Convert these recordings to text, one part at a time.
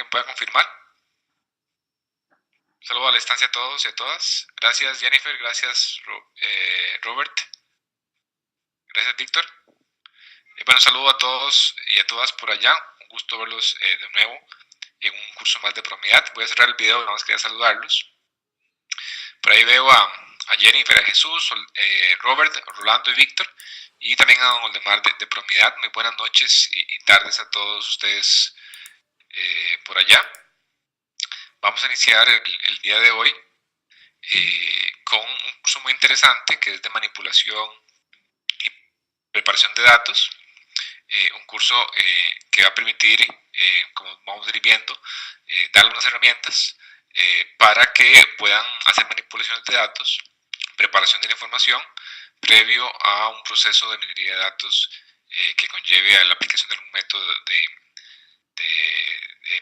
¿Alguien puede confirmar? Saludos a la distancia a todos y a todas. Gracias Jennifer, gracias Robert, gracias Víctor. Bueno, saludo a todos y a todas por allá. Un gusto verlos de nuevo en un curso más de Promidad. Voy a cerrar el video, nada más quería saludarlos. Por ahí veo a Jennifer, a Jesús, Robert, Rolando y Víctor. Y también a don Oldemar de Promidad. Muy buenas noches y tardes a todos ustedes por allá. Vamos a iniciar el día de hoy con un curso muy interesante que es de manipulación y preparación de datos. Un curso que va a permitir, como vamos a ir viendo, darle unas herramientas para que puedan hacer manipulaciones de datos, preparación de la información, previo a un proceso de minería de datos que conlleve a la aplicación de algún método de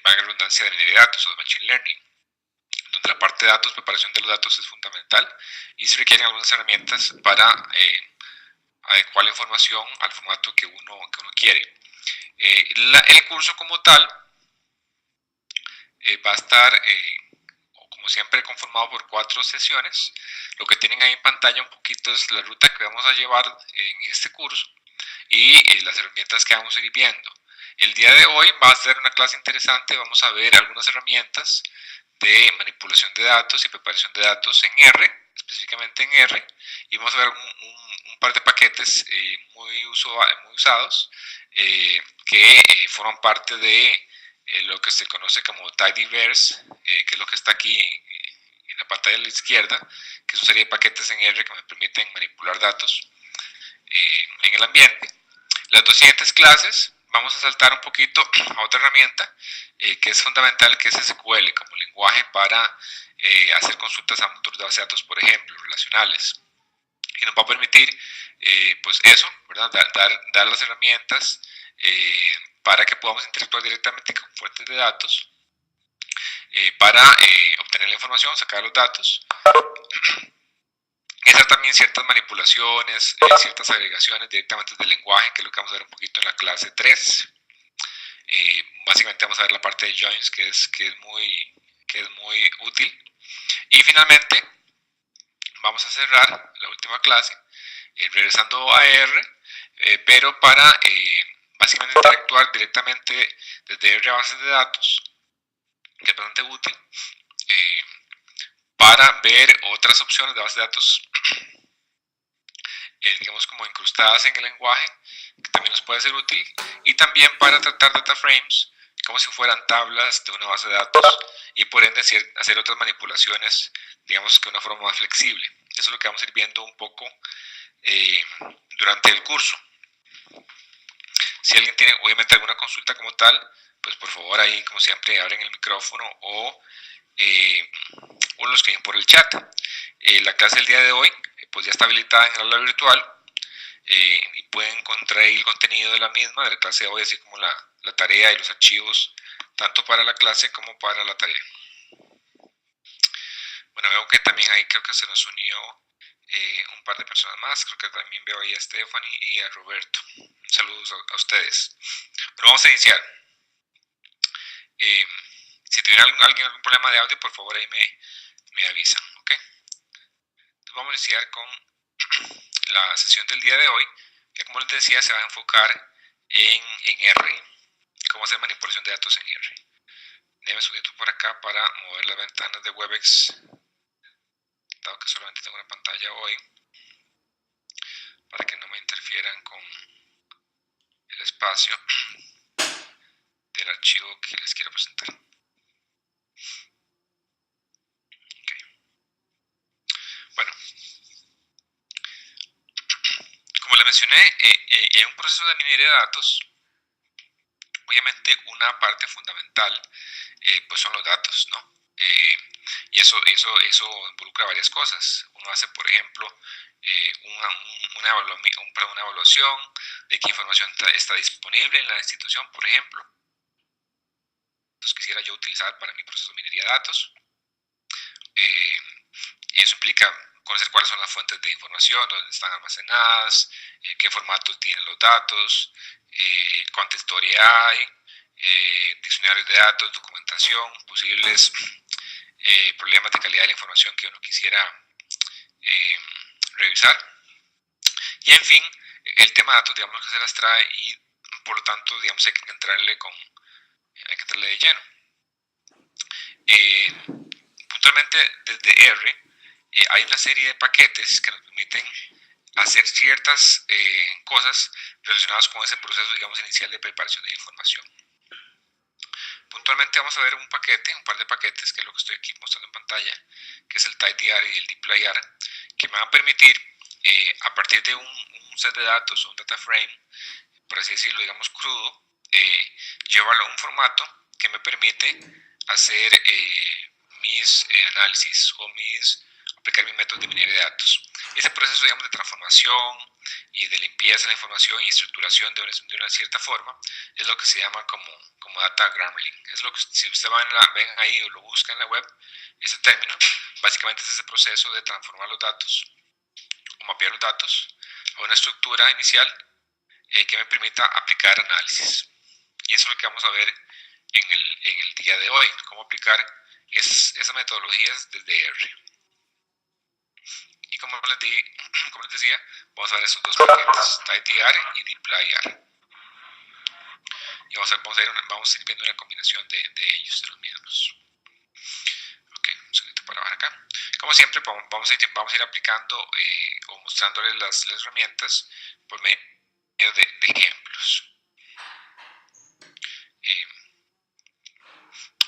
vaga redundancia de minería de datos o de machine learning, donde la parte de datos, preparación de los datos es fundamental y se requieren algunas herramientas para adecuar la información al formato que uno quiere. El curso como tal va a estar, como siempre, conformado por 4 sesiones. Lo que tienen ahí en pantalla un poquito es la ruta que vamos a llevar en este curso y las herramientas que vamos a ir viendo. El día de hoy va a ser una clase interesante. Vamos a ver algunas herramientas de manipulación de datos y preparación de datos en R, específicamente en R, y vamos a ver un par de paquetes muy usados que forman parte de lo que se conoce como tidyverse, que es lo que está aquí en la pantalla de la izquierda, que es una serie de paquetes en R que me permiten manipular datos en el ambiente. Las dos siguientes clases vamos a saltar un poquito a otra herramienta que es fundamental, que es SQL como lenguaje para hacer consultas a motores de base de datos, por ejemplo, relacionales, y nos va a permitir pues eso, ¿verdad? Dar las herramientas para que podamos interactuar directamente con fuentes de datos para obtener la información, sacar los datos, hacer también ciertas manipulaciones, ciertas agregaciones directamente del lenguaje, que es lo que vamos a ver un poquito en la clase 3. Básicamente vamos a ver la parte de joins, que es muy útil. Y finalmente vamos a cerrar la última clase regresando a R, pero para básicamente interactuar directamente desde R a bases de datos, que es bastante útil, para ver otras opciones de bases de datos digamos como incrustadas en el lenguaje, que también nos puede ser útil, y también para tratar data frames como si fueran tablas de una base de datos y por ende hacer otras manipulaciones, digamos que de una forma más flexible. Eso es lo que vamos a ir viendo un poco durante el curso. Si alguien tiene obviamente alguna consulta como tal, pues por favor ahí como siempre abren el micrófono o los que vienen por el chat. La clase del día de hoy pues ya está habilitada en el aula virtual y pueden encontrar ahí el contenido de la misma, de la clase de hoy, así como la tarea y los archivos, tanto para la clase como para la tarea. Bueno, veo que también ahí creo que se nos unió un par de personas más, creo que también veo ahí a Stephanie y a Roberto. Saludos a ustedes. Bueno, vamos a iniciar. Si tuviera alguien algún problema de audio, por favor ahí me avisan, ¿ok? Entonces vamos a iniciar con la sesión del día de hoy, que como les decía se va a enfocar en R, cómo hacer manipulación de datos en R. Déjenme subir esto por acá para mover las ventanas de Webex, dado que solamente tengo una pantalla hoy, para que no me interfieran con el espacio del archivo que les quiero presentar. Okay. Bueno, como les mencioné, en un proceso de minería de datos, obviamente una parte fundamental pues son los datos, ¿no? Y eso involucra varias cosas. Uno hace, por ejemplo, una evaluación de qué información está disponible en la institución, por ejemplo. Entonces quisiera yo utilizar para mi proceso de minería de datos. Eso implica conocer cuáles son las fuentes de información, dónde están almacenadas, qué formatos tienen los datos, cuánta historia hay, diccionarios de datos, documentación, posibles problemas de calidad de la información que uno quisiera revisar. Y en fin, el tema de datos, digamos que se las trae y por lo tanto, digamos, hay que entrarle de lleno. Puntualmente, desde R, hay una serie de paquetes que nos permiten hacer ciertas cosas relacionadas con ese proceso, digamos, inicial de preparación de información. Puntualmente vamos a ver un par de paquetes, que es lo que estoy aquí mostrando en pantalla, que es el tidyr y el deployr, que me van a permitir, a partir de un set de datos o un data frame, por así decirlo, digamos crudo, llevarlo a un formato que me permite hacer mis análisis o aplicar mis métodos de minería de datos. Ese proceso, digamos, de transformación y de limpieza de la información y estructuración de una cierta forma es lo que se llama como data grambling. Es lo que, si usted ven ahí o lo busca en la web, ese término básicamente es ese proceso de transformar los datos o mapear los datos a una estructura inicial que me permita aplicar análisis. Y eso es lo que vamos a ver en el día de hoy, cómo aplicar esas metodologías desde R. Y como les decía, vamos a ver estos dos paquetes, tidyr y deployr. Y vamos a ir viendo una combinación de ellos, de los mismos. Ok, un segundito para bajar acá. Como siempre, vamos a ir aplicando o mostrándoles las herramientas por medio de ejemplos.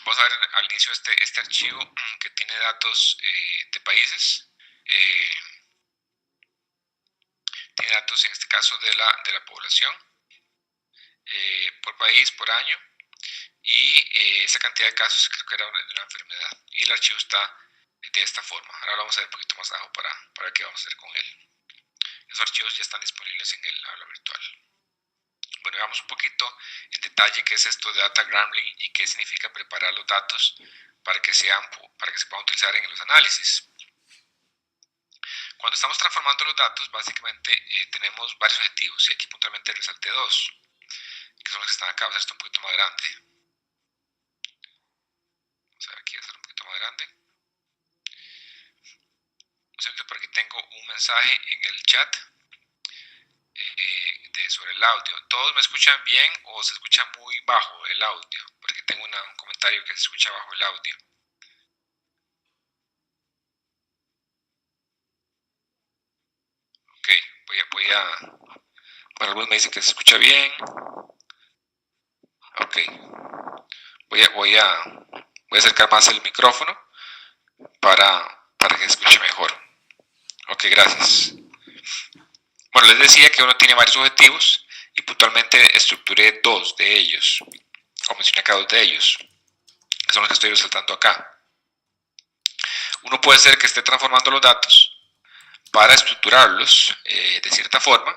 Vamos a ver al inicio este archivo que tiene datos de países. Tiene datos en este caso de la población por país, por año, y esa cantidad de casos creo que era de una enfermedad, y el archivo está de esta forma. Ahora lo vamos a ver un poquito más abajo para ver qué vamos a hacer con él. Esos archivos ya están disponibles en el aula virtual. Bueno, veamos un poquito en detalle qué es esto de data grambling y qué significa preparar los datos para que se puedan utilizar en los análisis. Cuando estamos transformando los datos, básicamente tenemos varios objetivos, y aquí puntualmente resalté dos, que son los que están acá. Vamos a hacer esto un poquito más grande. Vamos a ver aquí, hacer un poquito más grande. Por aquí tengo un mensaje en el chat sobre el audio. ¿Todos me escuchan bien o se escucha muy bajo el audio? Porque tengo un comentario que se escucha bajo el audio. Ok, bueno, algunos me dicen que se escucha bien. Ok, voy a acercar más el micrófono para que se escuche mejor. Ok, gracias. Bueno, les decía que uno tiene varios objetivos y puntualmente estructuré dos de ellos, o mencioné acá dos de ellos, que son los que estoy resaltando acá. Uno puede ser que esté transformando los datos para estructurarlos de cierta forma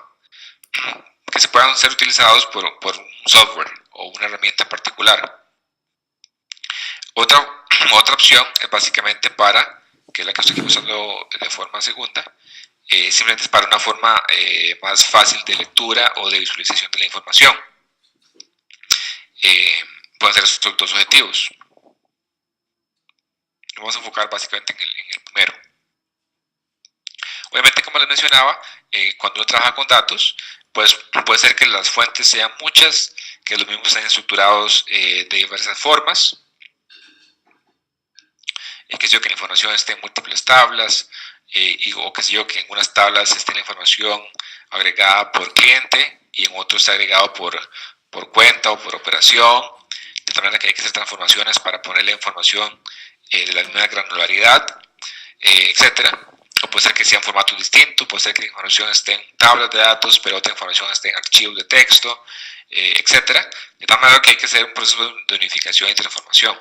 que se puedan ser utilizados por un software o una herramienta particular. Otra opción es básicamente que es la que estoy usando de forma segunda, simplemente es para una forma más fácil de lectura o de visualización de la información. Pueden ser estos dos objetivos. Vamos a enfocar básicamente en el primero. Obviamente, como les mencionaba, cuando uno trabaja con datos, pues puede ser que las fuentes sean muchas, que los mismos estén estructurados de diversas formas, que la información esté en múltiples tablas, o que en unas tablas esté la información agregada por cliente y en otros está agregado por cuenta o por operación, de tal manera que hay que hacer transformaciones para ponerle información de la misma granularidad, etcétera. O puede ser que sean formatos distintos, puede ser que la información esté en tablas de datos, pero otra información esté en archivos de texto, etcétera. De tal manera que hay que hacer un proceso de unificación y transformación.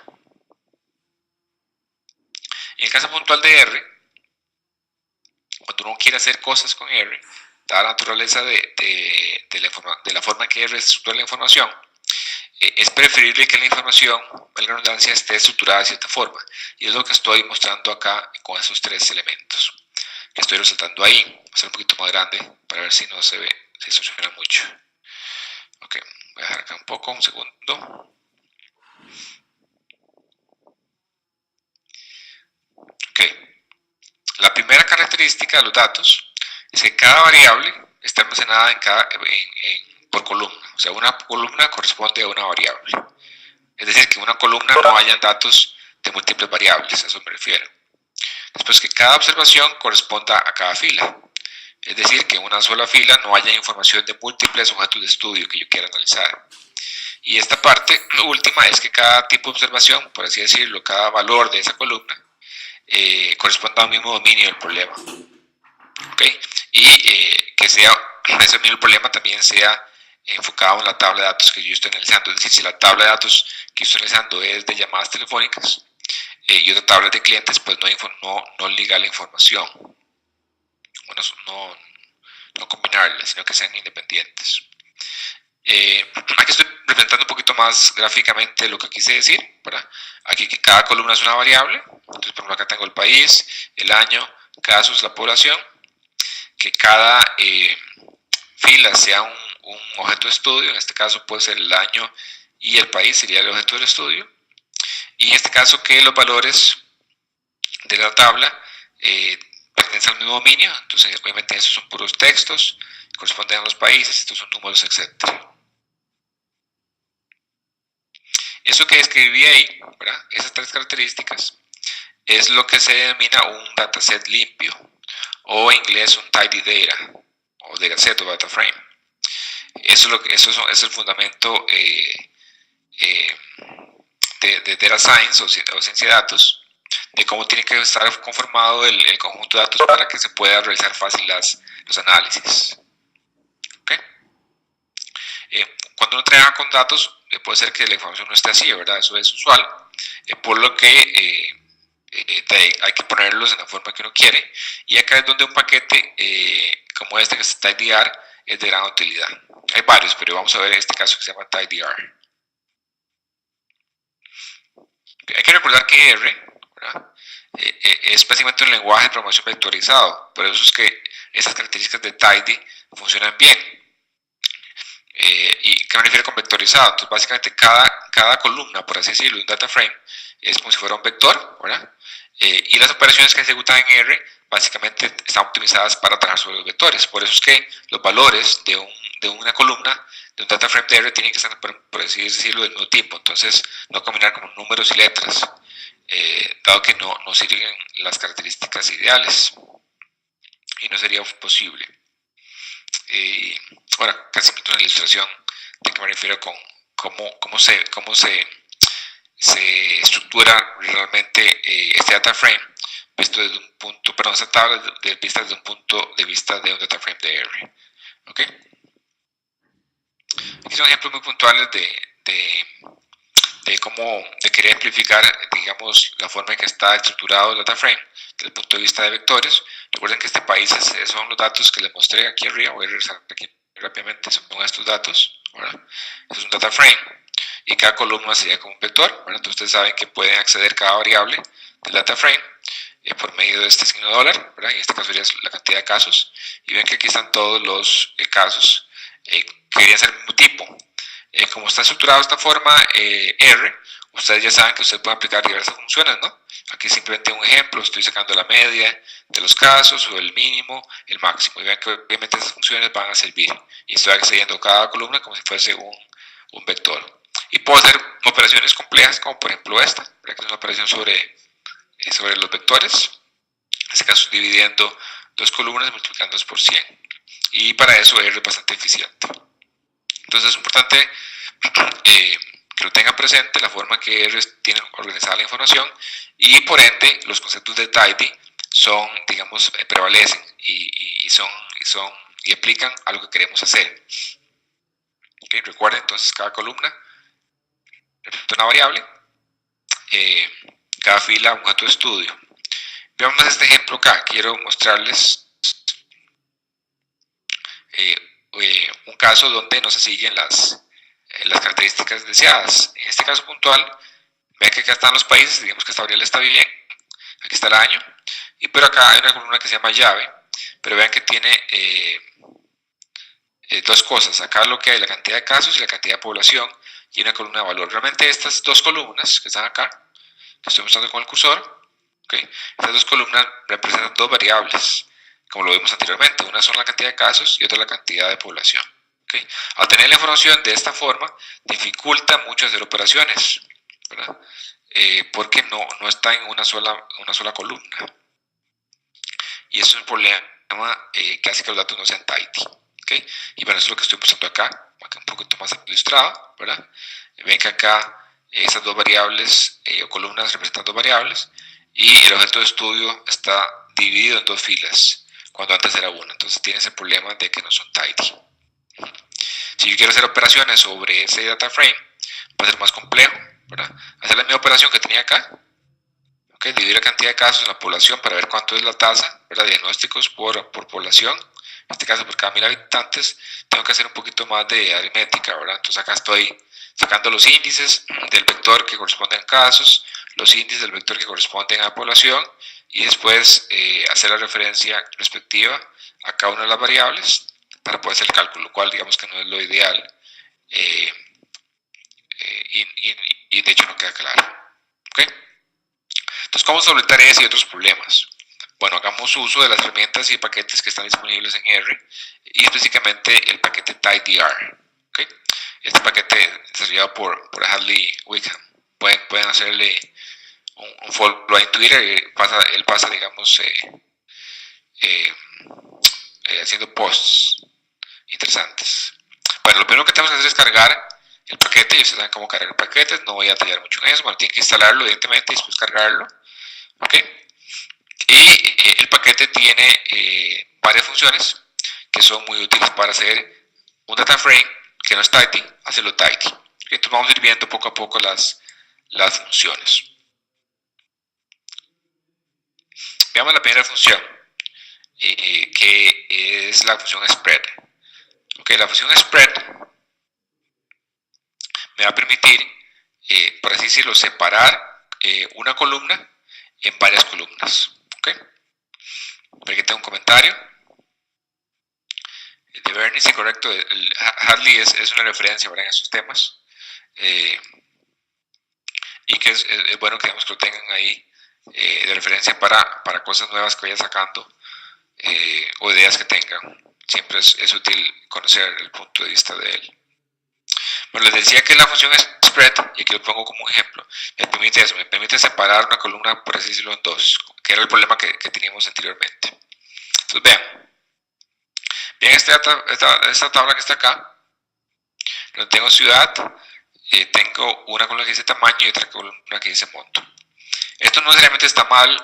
En el caso puntual de R, cuando uno quiere hacer cosas con R, dada la naturaleza de la forma en que R estructura la información, es preferible que la información, la redundancia, esté estructurada de cierta forma. Y es lo que estoy mostrando acá con esos tres elementos que estoy resaltando ahí. Voy a hacer un poquito más grande para ver si no se ve, si se suena mucho. Ok, voy a dejar acá un poco, un segundo. La primera característica de los datos es que cada variable está almacenada por columna, o sea, una columna corresponde a una variable. Es decir, que en una columna no hayan datos de múltiples variables, a eso me refiero. Después, que cada observación corresponda a cada fila. Es decir, que en una sola fila no haya información de múltiples objetos de estudio que yo quiera analizar. Y esta parte última es que cada tipo de observación, por así decirlo, cada valor de esa columna, corresponda al mismo dominio del problema. ¿Okay? Y que ese mismo problema también sea enfocado en la tabla de datos que yo estoy analizando. Es decir, si la tabla de datos que yo estoy analizando es de llamadas telefónicas y otra tabla de clientes, pues no ligar la información. Bueno, no combinarlas, sino que sean independientes. Aquí estoy representando un poquito más gráficamente lo que quise decir, ¿verdad? Aquí que cada columna es una variable. Entonces, por ejemplo, acá tengo el país, el año, casos, la población. Que cada fila sea un objeto de estudio. En este caso puede ser el año y el país sería el objeto del estudio. Y en este caso que los valores de la tabla pertenecen al mismo dominio. Entonces, obviamente, esos son puros textos, corresponden a los países, estos son números, etc. Eso que describí ahí, ¿verdad? Esas tres características, es lo que se denomina un dataset limpio, o en inglés un tidy data, o dataset o data frame. Eso es el fundamento de data science o ciencia de datos, de cómo tiene que estar conformado el conjunto de datos para que se pueda realizar fácil los análisis. ¿Okay? Cuando uno trabaja con datos, puede ser que la información no esté así, ¿verdad? Eso es usual, por lo que hay que ponerlos en la forma que uno quiere. Y acá es donde un paquete como este que es tidyr es de gran utilidad. Hay varios, pero vamos a ver este caso que se llama tidyr. Hay que recordar que R, ¿verdad? Es básicamente un lenguaje de programación vectorizado. Por eso es que esas características de tidy funcionan bien. ¿Y qué me refiero con vectorizado? Entonces, básicamente cada columna, por así decirlo, un data frame, es como si fuera un vector, ¿verdad? Y las operaciones que se ejecutan en R básicamente están optimizadas para trabajar sobre los vectores. Por eso es que los valores de una columna, de un data frame de R, tienen que ser, por así decirlo, del mismo tipo. Entonces, no combinar como números y letras, dado que no sirven las características ideales y no sería posible. Ahora, casi una ilustración de qué me refiero con cómo se estructura realmente este data frame visto desde un punto, perdón, esta tabla vista desde un punto de vista de un data frame de R. ¿Okay? Aquí son ejemplos muy puntuales de cómo querer amplificar, digamos, la forma en que está estructurado el data frame desde el punto de vista de vectores. Recuerden que este país son los datos que les mostré aquí arriba. Voy a regresar aquí rápidamente, son estos datos, ¿verdad? Este es un data frame y cada columna sería como un vector, ¿verdad? Entonces ustedes saben que pueden acceder cada variable del data frame por medio de este signo $, ¿verdad? Y en este caso sería la cantidad de casos, y ven que aquí están todos los casos que deberían ser del mismo tipo. Como está estructurado de esta forma R, ustedes ya saben que ustedes pueden aplicar diversas funciones, ¿no? Aquí simplemente un ejemplo, estoy sacando la media de los casos, o el mínimo, el máximo, y ven que obviamente esas funciones van a servir, y estoy accediendo a cada columna como si fuese un vector. Y puedo hacer operaciones complejas, como por ejemplo esta, que es una operación sobre los vectores, en este caso dividiendo dos columnas y multiplicándolas por 100, y para eso R es bastante eficiente. Entonces es importante que lo tengan presente, la forma que R tiene organizada la información, y por ende los conceptos de tidy son, digamos, prevalecen y aplican a lo que queremos hacer. ¿Okay? Recuerden entonces cada columna representa una variable, cada fila un objeto de estudio. Veamos este ejemplo acá. Quiero mostrarles un caso donde no se siguen las características deseadas. En este caso puntual, ven que acá están los países, digamos que esta variable está bien, aquí está el año, pero acá hay una columna que se llama llave, pero vean que tiene dos cosas. Acá lo que hay, la cantidad de casos y la cantidad de población, y una columna de valor. Realmente estas dos columnas que están acá, que estoy mostrando con el cursor, ¿Okay? Estas dos columnas representan dos variables, como lo vimos anteriormente. Una son la cantidad de casos y otra la cantidad de población. ¿Okay? Al tener la información de esta forma, dificulta mucho hacer operaciones, ¿verdad? Porque no está en una sola columna. Y eso es un problema que hace que los datos no sean tidy. ¿Okay? Y bueno, eso es lo que estoy usando acá un poquito más ilustrado, ¿verdad? Ven que acá esas dos variables o columnas representan dos variables y el objeto de estudio está dividido en dos filas, cuando antes era una. Entonces tiene ese problema de que no son tidy. Si yo quiero hacer operaciones sobre ese data frame, va a ser más complejo, ¿verdad? Hacer la misma operación que tenía acá, ¿okay? Dividir la cantidad de casos en la población para ver cuánto es la tasa, ¿verdad? Diagnósticos por población. En este caso, por cada 1000 habitantes, tengo que hacer un poquito más de aritmética, ¿verdad? Entonces acá estoy sacando los índices del vector que corresponden a casos, los índices del vector que corresponden a población y después hacer la referencia respectiva a cada una de las variables para poder hacer el cálculo, lo cual digamos que no es lo ideal y de hecho no queda claro. ¿Okay? Entonces, ¿cómo solventar ese y otros problemas? Bueno, hagamos uso de las herramientas y paquetes que están disponibles en R y específicamente el paquete tidyr. ¿Okay? Este paquete desarrollado por Hadley Wickham. Pueden hacerle un follow en Twitter y él pasa digamos, haciendo posts interesantes. Bueno, lo primero que tenemos que hacer es cargar el paquete. Y ustedes saben cómo cargar paquetes, no voy a detallar mucho en eso. Bueno, tienen que instalarlo evidentemente y después cargarlo. ¿Okay? Y el paquete tiene varias funciones que son muy útiles para hacer un data frame que no es tidy, hacerlo tidy. ¿Okay? Entonces vamos a ir viendo poco a poco las funciones. Veamos la primera función, que es la función spread. Okay, la función spread me va a permitir, por así decirlo, separar una columna en varias columnas. Okay. Aquí tengo un comentario de Bernie, correcto. Hadley es una referencia, ¿verdad?, en esos temas, y que es bueno que, digamos, que lo tengan ahí de referencia para cosas nuevas que vayan sacando o ideas que tengan. Siempre es útil conocer el punto de vista de él. Bueno, les decía que la función spread, y aquí lo pongo como un ejemplo, me permite eso, me permite separar una columna, por así decirlo, en dos, que era el problema que teníamos anteriormente. Entonces vean esta tabla que está acá, donde tengo ciudad, tengo una columna que dice tamaño y otra columna que dice monto. Esto no necesariamente está mal,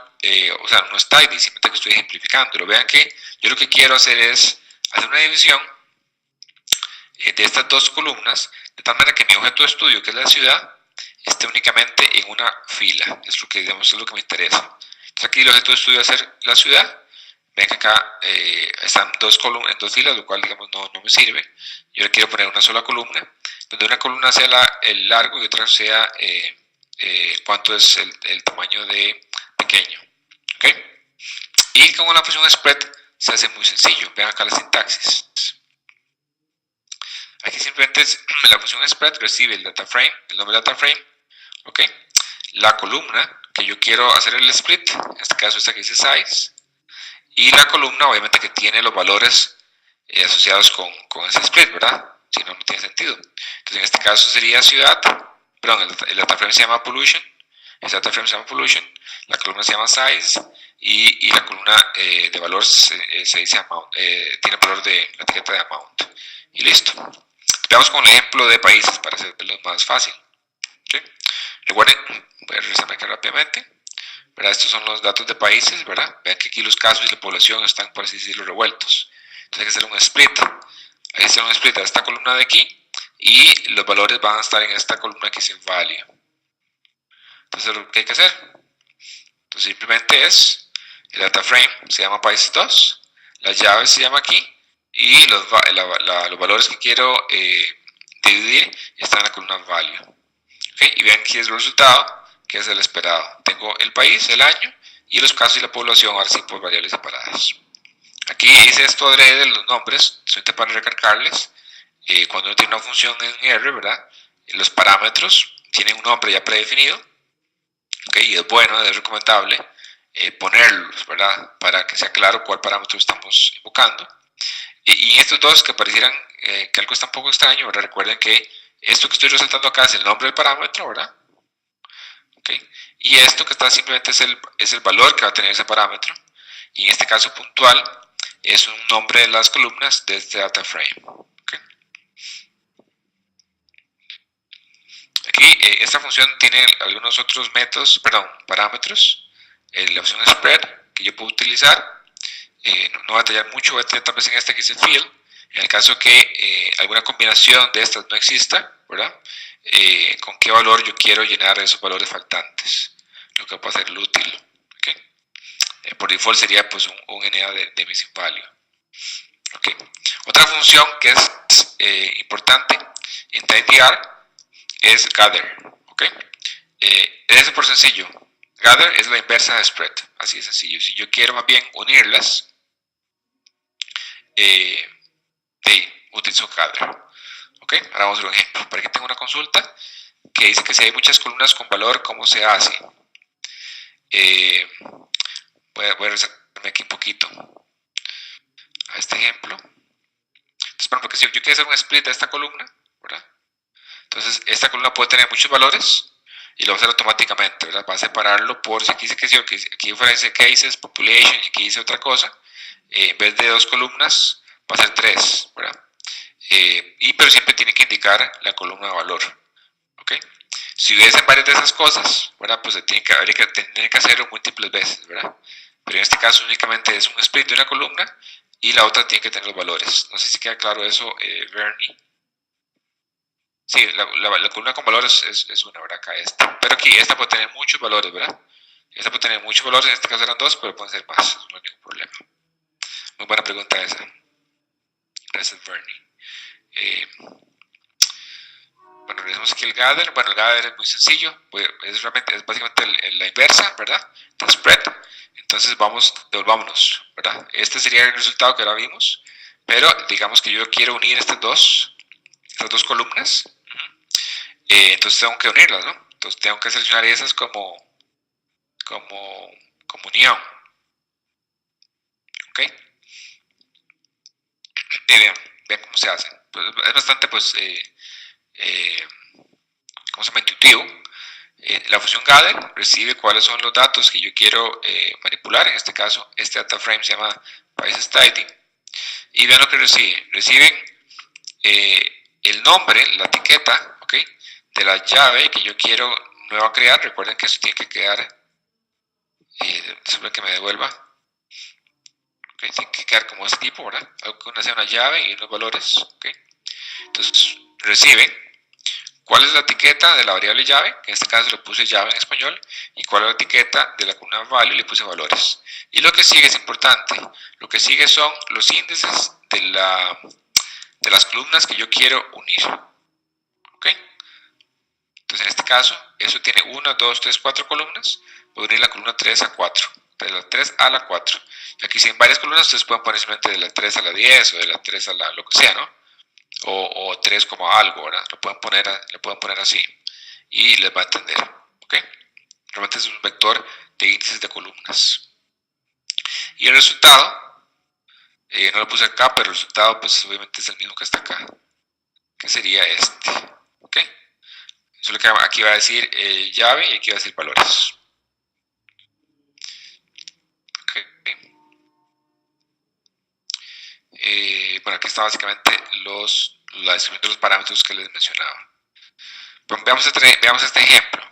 o sea, no está tidy, simplemente que estoy ejemplificando. Pero vean que yo lo que quiero hacer es hacer una división de estas dos columnas, de tal manera que mi objeto de estudio, que es la ciudad, esté únicamente en una fila. Es lo que, digamos, es lo que me interesa. Entonces aquí el objeto de estudio va a ser la ciudad. Ven que acá están dos columnas en dos filas, lo cual, digamos, no me sirve. Yo le quiero poner una sola columna, donde una columna sea el largo y otra sea cuánto es el tamaño de pequeño. ¿Okay? Y con la función spread se hace muy sencillo. Vean acá la sintaxis. Aquí simplemente la función spread recibe el data frame, el nombre data frame, ¿okay? La columna que yo quiero hacer el split, en este caso esta que dice size, y la columna obviamente que tiene los valores asociados con ese split, ¿verdad? Si no, no tiene sentido. Entonces en este caso sería ciudad, perdón, el data frame se llama pollution, la columna se llama size y la columna de valor se dice amount, tiene el valor de la etiqueta de amount. Y listo. Veamos con el ejemplo de países para hacerlo más fácil. ¿Sí? Recuerden, voy a regresarme aquí rápidamente. ¿Verdad? Estos son los datos de países, ¿verdad? Vean que aquí los casos y la población están, por así decirlo, revueltos. Entonces hay que hacer un split. Hay que hacer un split de esta columna de aquí y los valores van a estar en esta columna que dice value. Entonces lo que hay que hacer, entonces simplemente es el data frame se llama países 2, las llaves se llama aquí y los valores que quiero dividir están en la columna value. ¿Okay? Y vean que es el resultado, que es el esperado. Tengo el país, el año y los casos y la población, ahora sí por variables separadas. Aquí hice esto de los nombres, solamente para recargarles. Cuando uno tiene una función en R, ¿verdad? Los parámetros tienen un nombre ya predefinido. Okay, y es bueno, es recomendable ponerlos, ¿verdad? Para que sea claro cuál parámetro estamos invocando. Y estos dos que parecieran que algo está un poco extraño, ¿verdad? Recuerden que esto que estoy resaltando acá es el nombre del parámetro, ¿verdad? Okay. Y esto que está simplemente es el valor que va a tener ese parámetro. Y en este caso puntual es un nombre de las columnas de este data frame. Okay. Aquí esta función tiene algunos otros métodos, perdón, parámetros. La opción spread que yo puedo utilizar. No voy a detallar mucho, voy a detallar tal vez en este que es el field. En el caso que alguna combinación de estas no exista, ¿verdad? Con qué valor yo quiero llenar esos valores faltantes, lo que puede ser el útil. ¿Okay? Por default sería pues un NA de missing value. ¿Okay? Otra función que es importante en TidyR es gather. ¿Okay? Es por sencillo. Gather es la inversa de spread, así de sencillo. Si yo quiero más bien unirlas, utilizo gather. ¿Okay? Ahora vamos a ver un ejemplo. Para que tenga una consulta que dice que si hay muchas columnas con valor, ¿cómo se hace? Voy a resaltarme aquí un poquito a este ejemplo. Entonces, por ejemplo, si yo quiero hacer un split de esta columna, ¿verdad? Entonces, esta columna puede tener muchos valores y lo va a hacer automáticamente, ¿verdad? Va a separarlo por si aquí dice que sí, aquí diferencia cases, population y aquí dice otra cosa. En vez de 2 columnas, va a ser 3, ¿verdad? Pero siempre tiene que indicar la columna de valor. ¿Okay? Si hubiesen varias de esas cosas, ¿verdad? Pues tiene que hacerlo múltiples veces, ¿verdad? Pero en este caso únicamente es un split de una columna y la otra tiene que tener los valores. No sé si queda claro eso, Bernie. Sí, la columna con valores es una, ¿verdad? Acá esta. Pero aquí esta puede tener muchos valores, ¿verdad? Esta puede tener muchos valores, en este caso eran 2, pero pueden ser más, no hay ningún problema. Muy buena pregunta esa. Gracias, Bernie. Bueno, regresamos aquí al gather. Bueno, el gather es muy sencillo, es básicamente la inversa, ¿verdad? De spread. Entonces devolvámonos, ¿verdad? Este sería el resultado que ahora vimos, pero digamos que yo quiero unir estas dos columnas, entonces tengo que unirlas, ¿no? Entonces tengo que seleccionar esas como unión, ¿ok? Y vean cómo se hace. Pues es bastante, pues, ¿cómo se llama? Intuitivo. La función gather recibe cuáles son los datos que yo quiero manipular. En este caso, este data frame se llama PyStidy. Y vean lo que recibe. Reciben el nombre, la etiqueta, ¿okay? De la llave que yo quiero nueva crear. Recuerden que eso tiene que quedar, siempre que me devuelva. Okay, tiene que quedar como este tipo, ¿verdad? Algo que sea una llave y unos valores. ¿Okay? Entonces, recibe cuál es la etiqueta de la variable llave, que en este caso le puse llave en español, y cuál es la etiqueta de la columna value y le puse valores. Y lo que sigue es importante, lo que sigue son los índices de las columnas que yo quiero unir. ¿Ok? Entonces en este caso, eso tiene 1, 2, 3, 4 columnas, voy a unir la columna 3 a 4, de la 3 a la 4. Y aquí si en varias columnas, ustedes pueden poner simplemente de la 3 a la 10 o de la 3 a la lo que sea, ¿no? O 3 como algo, ¿verdad? Le pueden poner así y les va a entender, ¿ok? Realmente es un vector de índices de columnas. Y el resultado, no lo puse acá, pero el resultado pues obviamente es el mismo que está acá, que sería este, ¿ok? Solo que aquí va a decir llave y aquí va a decir valores. Okay. Bueno, aquí está básicamente la descripción de los parámetros que les mencionaba. Bueno, veamos este ejemplo.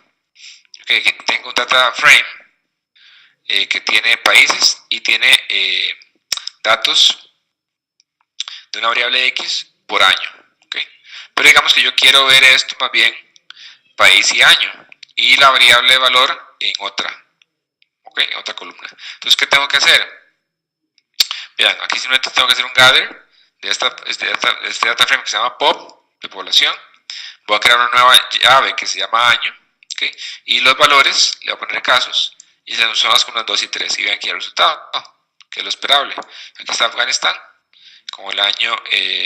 Okay, aquí tengo un data frame que tiene países y tiene datos de una variable X por año. ¿Okay? Pero digamos que yo quiero ver esto más bien país y año y la variable de valor en otra, ¿okay? En otra columna. Entonces, ¿qué tengo que hacer? Vean, aquí simplemente tengo que hacer un gather de este data frame que se llama pop de población. Voy a crear una nueva llave que se llama año, ¿okay? Y los valores, le voy a poner casos, y son las columnas 2 y 3. Y vean aquí el resultado, que es lo esperable. Aquí está Afganistán, con el año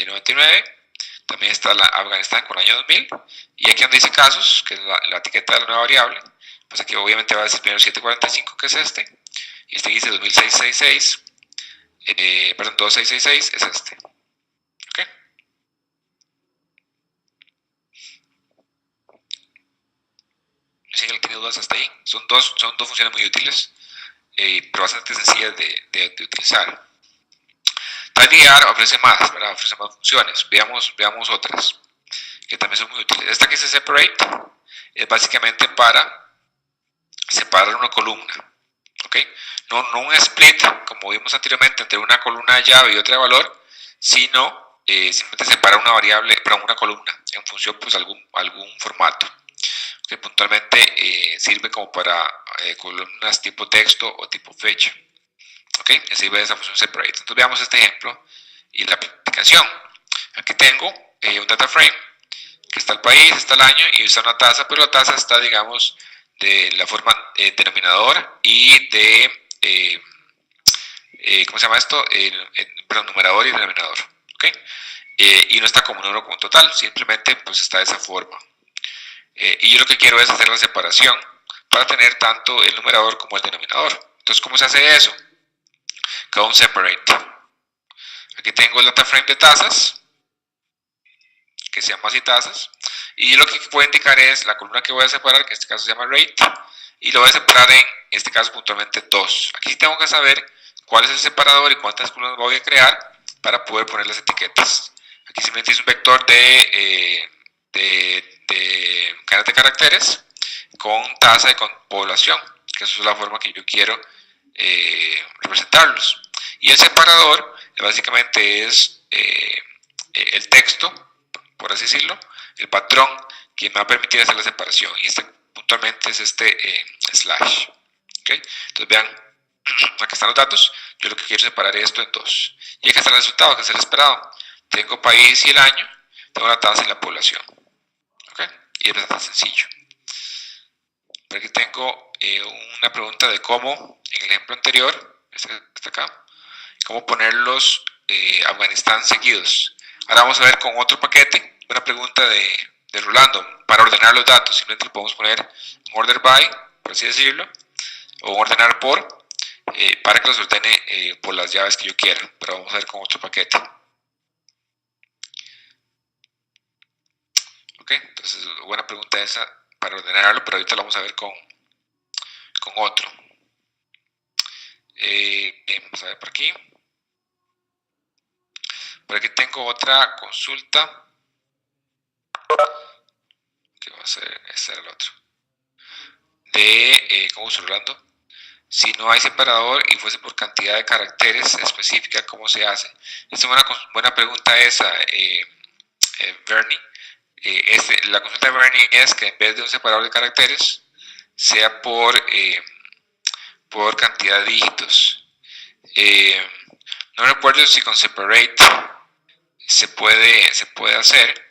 99. También está Afganistán con el año 2000. Y aquí donde dice casos, que es la etiqueta de la nueva variable, pues aquí obviamente va a decir primero 745, que es este. y este dice 2666, perdón, 2666 es este. ¿Ok? Si alguien tiene dudas hasta ahí, son dos funciones muy útiles, pero bastante sencillas de utilizar. Tidyr ofrece más, ¿verdad? Ofrece más funciones. Veamos otras que también son muy útiles. Esta que dice separate es básicamente para separar una columna. ¿Ok? No un split, como vimos anteriormente, entre una columna de llave y otra de valor, sino simplemente separar una variable, perdón, una columna en función pues algún formato. Que puntualmente sirve como para columnas tipo texto o tipo fecha. ¿Ok? Sirve de esa función separate. Entonces veamos este ejemplo y la aplicación. Aquí tengo un data frame que está el país, está el año y está una tasa, pero la tasa está, digamos, de la forma denominador y de, ¿cómo se llama esto? Perdón, numerador y denominador. ¿Ok? Y no está como número como total, simplemente pues está de esa forma. Y yo lo que quiero es hacer la separación para tener tanto el numerador como el denominador. Entonces, ¿cómo se hace eso? Con separate. Aquí tengo el data frame de tasas, que se llama así tasas, y lo que puede indicar es la columna que voy a separar, que en este caso se llama rate, y lo voy a separar en este caso puntualmente 2. Aquí tengo que saber cuál es el separador y cuántas columnas voy a crear para poder poner las etiquetas. Aquí simplemente es un vector de cadenas de caracteres con tasa y con población, que eso es la forma que yo quiero representarlos. Y el separador básicamente es el texto, por así decirlo, el patrón que me va a permitir hacer la separación, y este puntualmente es este slash. ¿Okay? Entonces vean, aquí están los datos, yo lo que quiero es separar esto en 2. Y aquí está el resultado, que es el esperado. Tengo país y el año, tengo la tasa y la población. ¿Okay? Y es bastante sencillo. Por aquí tengo una pregunta de cómo, en el ejemplo anterior, este está acá, cómo poner los Afganistán seguidos. Ahora vamos a ver con otro paquete, una pregunta de Rolando, para ordenar los datos. Simplemente lo podemos poner en order by, por así decirlo, o ordenar por, para que los ordene por las llaves que yo quiera. Pero vamos a ver con otro paquete. Ok, entonces buena pregunta esa para ordenarlo, pero ahorita lo vamos a ver con otro. Vamos a ver por aquí. Por aquí tengo otra consulta. Que va a ser, este era el otro. De, ¿cómo estoy hablando? Si no hay separador y fuese por cantidad de caracteres específica, ¿cómo se hace? Esta es una buena pregunta esa, Bernie. La consulta de Bernie es que en vez de un separador de caracteres, sea por cantidad de dígitos. No recuerdo si con separate se puede hacer,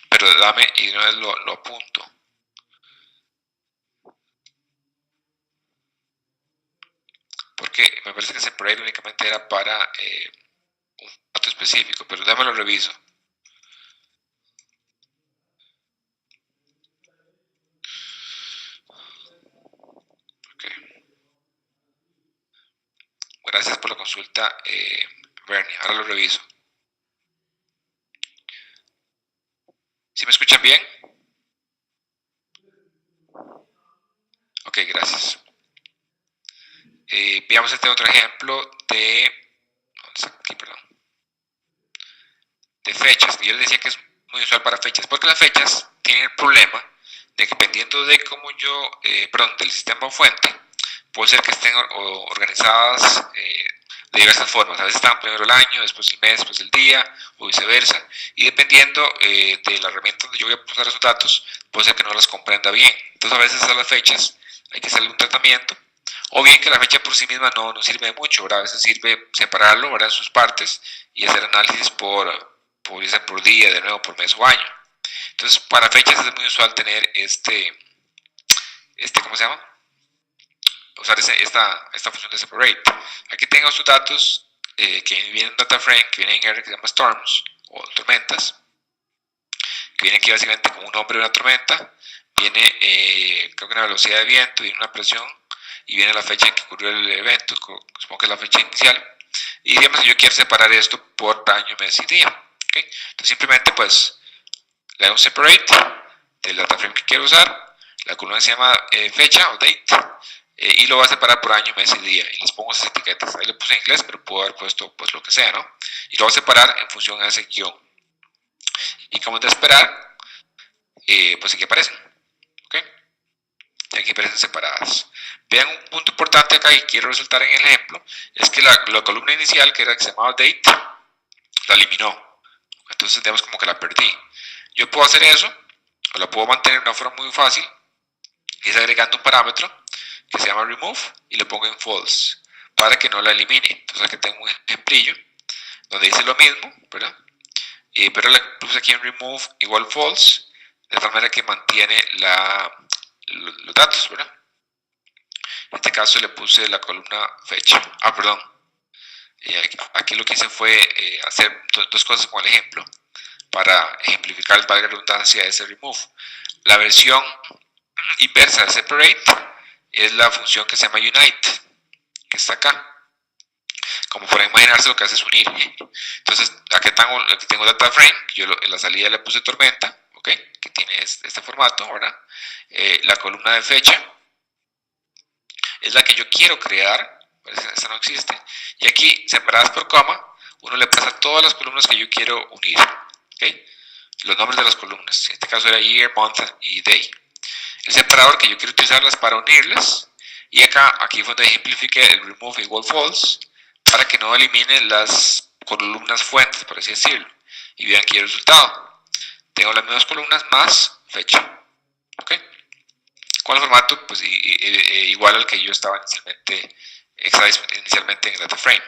pero dame y de una vez lo apunto. Porque me parece que separate únicamente era para un dato específico, pero déjame lo reviso. Okay. Gracias por la consulta, Bernie. Ahora lo reviso. ¿Sí me escuchan bien? Ok, gracias. Veamos este otro ejemplo de... ¿dónde está aquí, perdón? De fechas. Yo les decía que es muy usual para fechas, porque las fechas tienen el problema de que dependiendo de cómo yo, del sistema fuente, puede ser que estén organizadas de diversas formas. A veces están primero el año, después el mes, después el día, o viceversa. Y dependiendo de la herramienta donde yo voy a pasar esos datos, puede ser que no las comprenda bien. Entonces a veces a las fechas hay que hacerle un tratamiento, o bien que la fecha por sí misma no sirve de mucho, ¿verdad? A veces sirve separarlo, ¿verdad?, en sus partes y hacer análisis por día, de nuevo por mes o año. Entonces para fechas es muy usual tener ¿cómo se llama? Usar esta función de separate. Aquí tengo estos datos que vienen en un data frame, que viene en R, que se llama storms o tormentas, que viene aquí básicamente como un nombre de una tormenta, viene creo que una velocidad de viento y una presión, y viene la fecha en que ocurrió el evento, supongo que es la fecha inicial, y digamos que yo quiero separar esto por año, mes y día. ¿Okay? Entonces simplemente pues le hago un separate del data frame que quiero usar, la columna se llama fecha o date, y lo voy a separar por año, mes y día, y les pongo esas etiquetas. Ahí le puse en inglés, pero puedo haber puesto pues lo que sea, ¿no? Y lo voy a separar en función a ese guión. Y como es de esperar, pues aquí aparecen. ¿Okay? Y aquí aparecen separadas. Vean un punto importante acá que quiero resaltar en el ejemplo, es que la columna inicial, que era que se llamaba date, la eliminó. Entonces digamos como que la perdí. Yo puedo hacer eso, o la puedo mantener de una forma muy fácil, y es agregando un parámetro que se llama remove y lo pongo en false para que no la elimine. Entonces aquí tengo un ejemplillo donde dice lo mismo, ¿verdad? Pero le puse aquí en remove igual false, de tal manera que mantiene los datos, ¿verdad? En este caso le puse la columna fecha. Perdón. Aquí lo que hice fue hacer dos cosas con el ejemplo para ejemplificar, valga la redundancia, ese remove. La versión inversa de separate es la función que se llama unite, que está acá. Como pueden imaginarse, lo que hace es unir. Entonces, aquí tengo data frame, yo en la salida le puse tormenta, ¿okay? Que tiene este formato, ¿verdad? La columna de fecha es la que yo quiero crear, pues esa no existe. Y aquí, separadas por coma, uno le pasa todas las columnas que yo quiero unir, ¿okay? Los nombres de las columnas. En este caso era year, month y day. El separador que yo quiero utilizarlas para unirlas. Y aquí fue donde ejemplifiqué el remove igual false para que no elimine las columnas fuentes, por así decirlo. Y vean aquí el resultado. Tengo las mismas columnas más fecha. ¿Ok? Con el formato pues, igual al que yo estaba inicialmente en el data frame.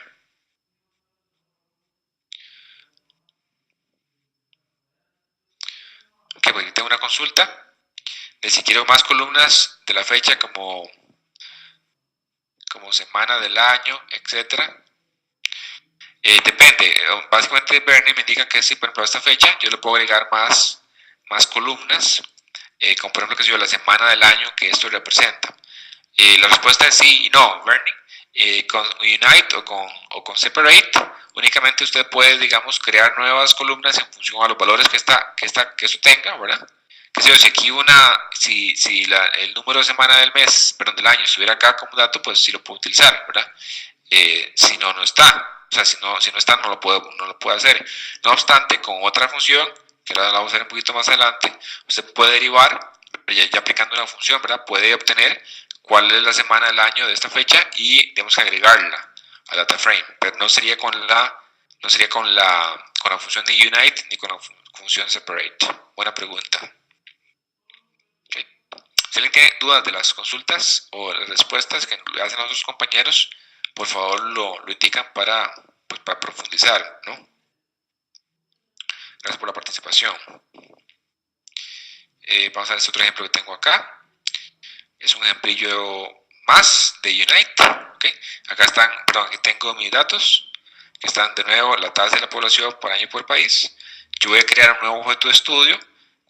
Ok, pues aquí tengo una consulta de si quiero más columnas de la fecha como semana del año, etcétera. Depende, básicamente Bernie me indica que si por ejemplo a esta fecha yo le puedo agregar más columnas, como por ejemplo que yo la semana del año que esto representa. La respuesta es sí y no, Bernie. Con Unite o con Separate, únicamente usted puede, digamos, crear nuevas columnas en función a los valores que esto tenga, ¿verdad? Que si aquí el número de semana del mes, perdón, del año estuviera acá como dato, pues sí lo puedo utilizar, ¿verdad? Si no, no está. O sea, si no está, no lo puedo hacer. No obstante, con otra función, que la vamos a ver un poquito más adelante, usted puede derivar, ya aplicando una función, ¿verdad? Puede obtener cuál es la semana del año de esta fecha y tenemos que agregarla a data frame, pero no sería con la función de unite ni con la función separate. Buena pregunta. Okay. Si alguien tiene dudas de las consultas o las respuestas que le hacen a otros compañeros, por favor lo indican para profundizar, ¿no? Gracias por la participación. Vamos a ver este otro ejemplo que tengo acá. Es un ejemplillo más de Unite. ¿Okay? Aquí tengo mis datos, que están de nuevo la tasa de la población por año y por país. Yo voy a crear un nuevo objeto de estudio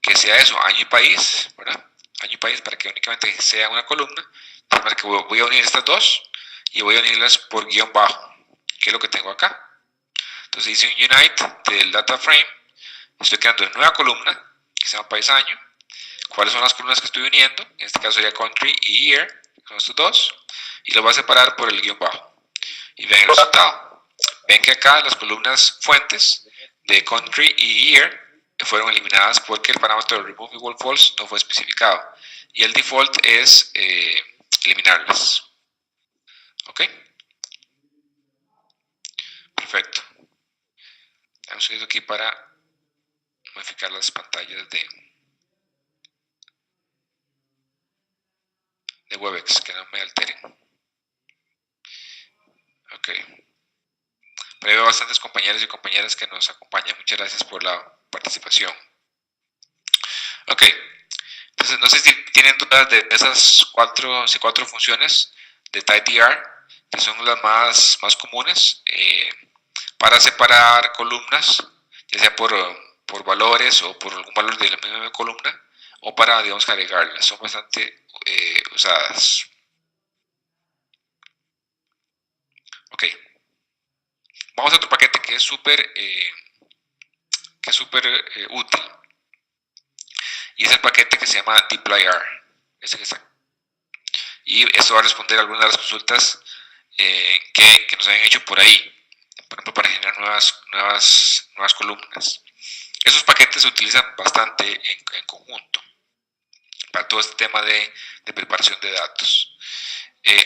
que sea eso, año y país, ¿verdad? Año y país para que únicamente sea una columna. Entonces que voy a unir estas dos y voy a unirlas por guión bajo, que es lo que tengo acá. Entonces hice un unite del data frame, estoy creando una nueva columna que se llama país año. ¿Cuáles son las columnas que estoy uniendo? En este caso sería country y year, son estos dos, y los voy a separar por el guión bajo. Y ven el resultado. Ven que acá las columnas fuentes de country y year fueron eliminadas porque el parámetro de remove igual false no fue especificado. Y el default es eliminarlas. ¿Ok? Perfecto. Vamos a ir aquí para modificar las pantallas de Webex, que no me alteren. Ok. Pero veo bastantes compañeros y compañeras que nos acompañan. Muchas gracias por la participación. Ok. Entonces, no sé si tienen dudas de esas cuatro funciones de TypeDR, que son las más comunes para separar columnas, ya sea por valores o por algún valor de la misma columna, o para, digamos, agregarlas. Son bastante usadas. Vamos a otro paquete que es súper útil, y es el paquete que se llama dplyr, ese que está. Y esto va a responder a algunas de las consultas que nos habían hecho por ahí, por ejemplo, para generar nuevas columnas. Esos paquetes se utilizan bastante en conjunto para todo este tema de preparación de datos.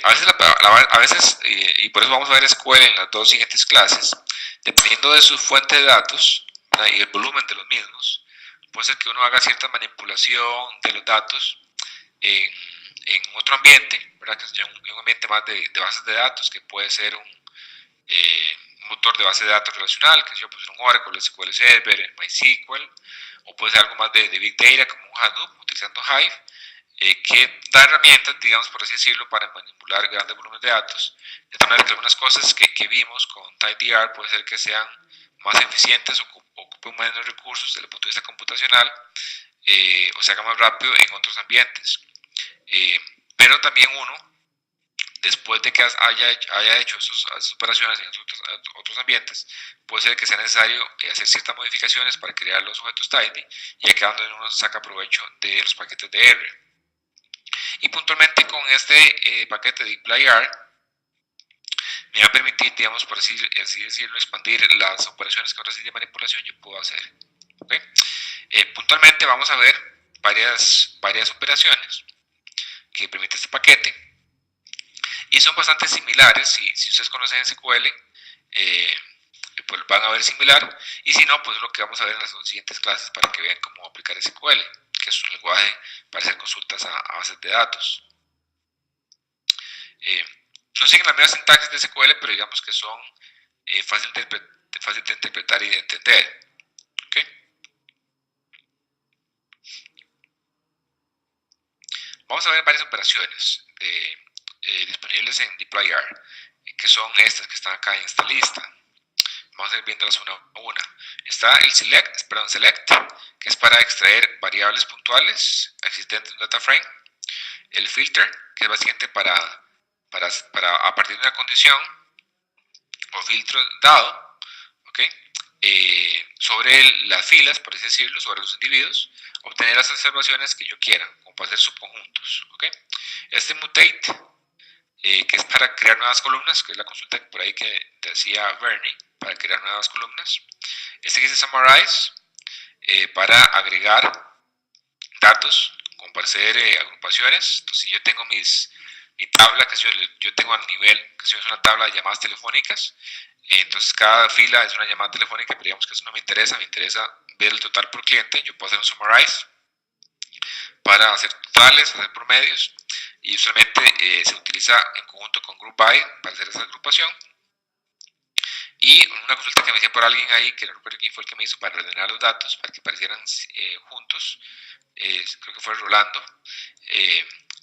A veces, y por eso vamos a ver SQL en las dos siguientes clases, dependiendo de su fuente de datos, ¿verdad?, y el volumen de los mismos, puede ser que uno haga cierta manipulación de los datos en otro ambiente, ¿verdad?, que es un ambiente más de bases de datos, que puede ser un motor de base de datos relacional, que yo, pues un Oracle, SQL Server, MySQL, o puede ser algo más de Big Data como un Hadoop utilizando Hive, que da herramientas, digamos por así decirlo, para manipular grandes volúmenes de datos, de tal manera que algunas cosas que vimos con TidyR puede ser que sean más eficientes o ocupen menos recursos desde el punto de vista computacional, o se haga más rápido en otros ambientes. Pero también uno, después de que haya hecho esas operaciones en otros ambientes, puede ser que sea necesario hacer ciertas modificaciones para crear los objetos tidy, y acá donde uno saca provecho de los paquetes de R. Y puntualmente con este paquete de dplyr me va a permitir, digamos, por así decirlo, expandir las operaciones que ahora sí de manipulación yo puedo hacer. ¿Okay? Puntualmente vamos a ver varias operaciones que permite este paquete, y son bastante similares. Si ustedes conocen SQL, pues van a ver similar, y si no, pues lo que vamos a ver en las siguientes clases para que vean cómo aplicar SQL, que es un lenguaje para hacer consultas a bases de datos. No siguen las mismas sintaxis de SQL, pero digamos que son fácil de interpretar y de entender. ¿Okay? Vamos a ver varias operaciones disponibles en dplyr, que son estas que están acá en esta lista. Vamos a ir viéndolas una a una. Está el select, que es para extraer variables puntuales existentes en un data frame. El filter, que es básicamente para a partir de una condición o filtro dado, ¿okay?, sobre las filas, por así decirlo, sobre los individuos, obtener las observaciones que yo quiera, como para hacer subconjuntos. ¿Okay? Este mutate, que es para crear nuevas columnas, que es la consulta por ahí que decía Bernie, para crear nuevas columnas. Este que dice summarize, para agregar datos, como para hacer agrupaciones. Entonces, si yo tengo mi tabla, que yo tengo al nivel, que es una tabla de llamadas telefónicas, entonces cada fila es una llamada telefónica, pero digamos que eso no me interesa ver el total por cliente. Yo puedo hacer un summarize para hacer totales, hacer promedios, y usualmente se utiliza en conjunto con group by para hacer esa agrupación. Y una consulta que me hacía por alguien ahí, que no recuerdo quién fue el que me hizo, para ordenar los datos, para que aparecieran juntos, creo que fue Rolando.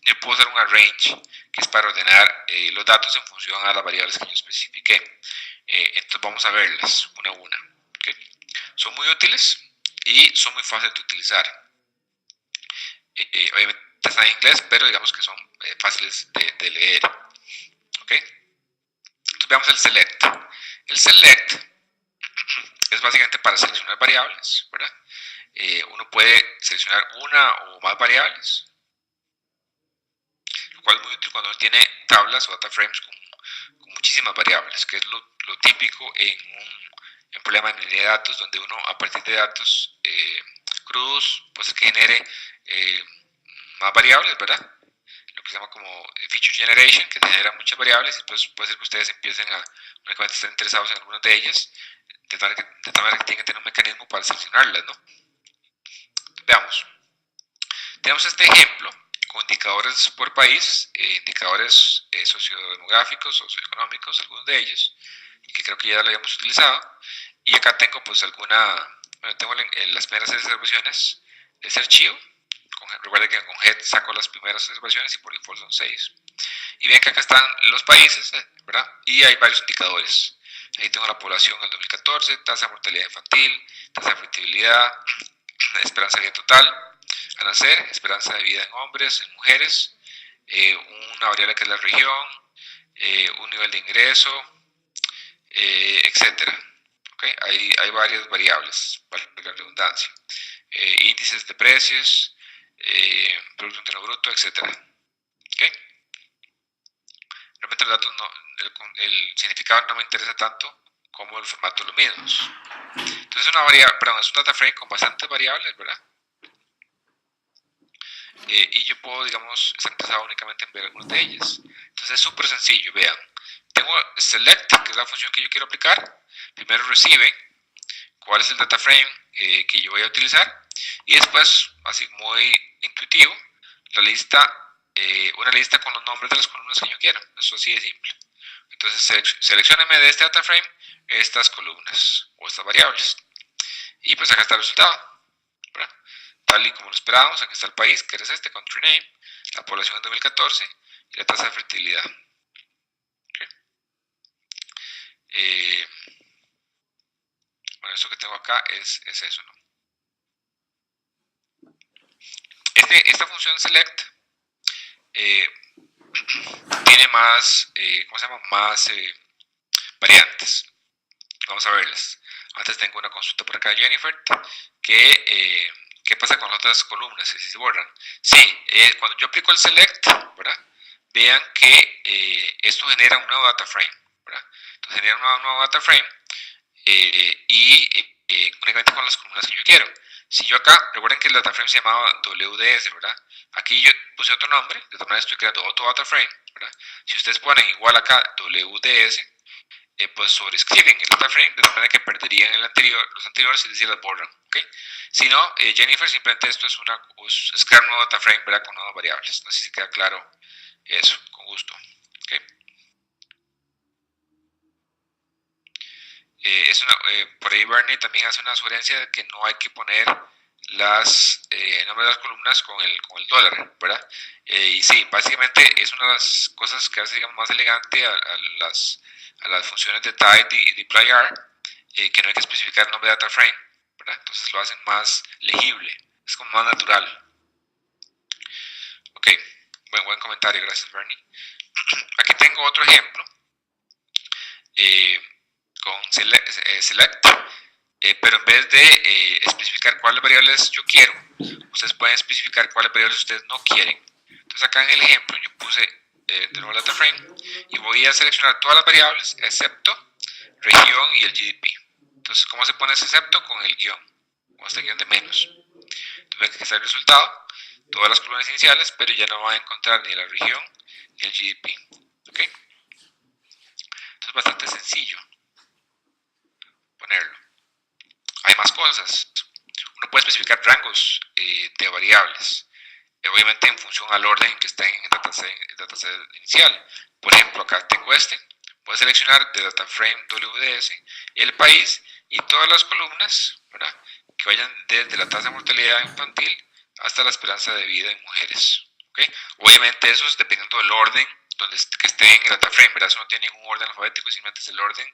Yo puedo hacer un arrange, que es para ordenar los datos en función a las variables que yo especifiqué. Entonces vamos a verlas una a una. ¿Okay? Son muy útiles y son muy fáciles de utilizar. Obviamente están en inglés, pero digamos que son fáciles de leer. ¿Okay? Entonces veamos el select. El select es básicamente para seleccionar variables, ¿verdad? Uno puede seleccionar una o más variables, lo cual es muy útil cuando uno tiene tablas o data frames con muchísimas variables, que es lo típico en un problema de minería de datos, donde uno, a partir de datos crudos, pues que genere más variables, ¿verdad? Lo que se llama como feature generation, que genera muchas variables, y pues puede ser que ustedes empiecen únicamente estén interesados en algunas de ellas, de tal manera que tienen que tener un mecanismo para seleccionarlas, ¿no? Veamos. Tenemos este ejemplo con indicadores por país, indicadores sociodemográficos, socioeconómicos, algunos de ellos, que creo que ya lo habíamos utilizado. Y acá tengo pues tengo las primeras 6 observaciones de ese archivo. Recuerden que con head saco las primeras observaciones y por default son 6. Y ven que acá están los países, ¿verdad? Y hay varios indicadores. Ahí tengo la población en el 2014, tasa de mortalidad infantil, tasa de fertilidad, esperanza de vida total al nacer, esperanza de vida en hombres, en mujeres, una variable que es la región, un nivel de ingreso, etcétera. ¿Okay? Hay varias variables, para la redundancia. Índices de precios, Producto Interno Bruto, etcétera. ¿Okay? Realmente los datos el significado no me interesa tanto como el formato de los mismos. Entonces es un data frame con bastantes variables, ¿verdad? Y yo puedo, digamos, estar interesado únicamente en ver algunas de ellas. Entonces es súper sencillo, vean. Tengo select, que es la función que yo quiero aplicar. Primero recibe cuál es el data frame que yo voy a utilizar. Y después, así muy intuitivo, una lista con los nombres de las columnas que yo quiero. Eso así de simple. Entonces seleccioneme de este data frame estas columnas o estas variables. Y pues acá está el resultado, ¿verdad? Tal y como lo esperábamos, aquí está el país, que es este, country name, la población en 2014 y la tasa de fertilidad. Okay. Bueno, eso que tengo acá es eso, ¿no? Esta función select tiene más, ¿cómo se llama? Más variantes. Vamos a verlas. Antes tengo una consulta por acá de Jennifer, que ¿qué pasa con las otras columnas? Si se borran. Sí, cuando yo aplico el select, ¿verdad? Vean que esto genera un nuevo data frame, ¿verdad? Entonces genera un nuevo data frame y únicamente con las columnas que yo quiero. Si yo acá, recuerden que el data frame se llamaba WDS, ¿verdad? Aquí yo puse otro nombre, de todas maneras estoy creando otro data frame, ¿verdad? Si ustedes ponen igual acá WDS, pues sobrescriben el data frame de tal manera que perderían los anteriores, es decir, las borran. ¿Okay? Si no, Jennifer, simplemente esto es crear un nuevo data frame, ¿verdad? Con nuevas variables. No sé si queda claro eso, con gusto. ¿Okay? Por ahí Bernie también hace una sugerencia de que no hay que poner las nombres de las columnas con el dólar, ¿verdad? Y sí, básicamente es una de las cosas que hace, digamos, más elegante a las funciones de type y deployar, que no hay que especificar el nombre de data frame, ¿verdad? Entonces lo hacen más legible, es como más natural. Ok, buen comentario, gracias Bernie. Aquí tengo otro ejemplo con select, pero en vez de especificar cuáles variables yo quiero, ustedes pueden especificar cuáles variables ustedes no quieren. Entonces acá en el ejemplo yo puse de nuevo el data frame y voy a seleccionar todas las variables excepto región y el GDP. Entonces, ¿cómo se pone ese excepto? Con el guión, con este guión de menos. Entonces, aquí está el resultado, todas las columnas iniciales, pero ya no van a encontrar ni la región ni el GDP. ¿Ok? Esto es bastante sencillo ponerlo. Hay más cosas. Uno puede especificar rangos de variables, obviamente en función al orden en que estén en el dataset inicial. Por ejemplo, acá tengo puedo seleccionar de data frame WDS el país y todas las columnas, ¿verdad? Que vayan desde la tasa de mortalidad infantil hasta la esperanza de vida en mujeres. ¿Okay? Obviamente eso es dependiendo del orden que esté en el data frame, ¿verdad? Eso no tiene ningún orden alfabético, simplemente es el orden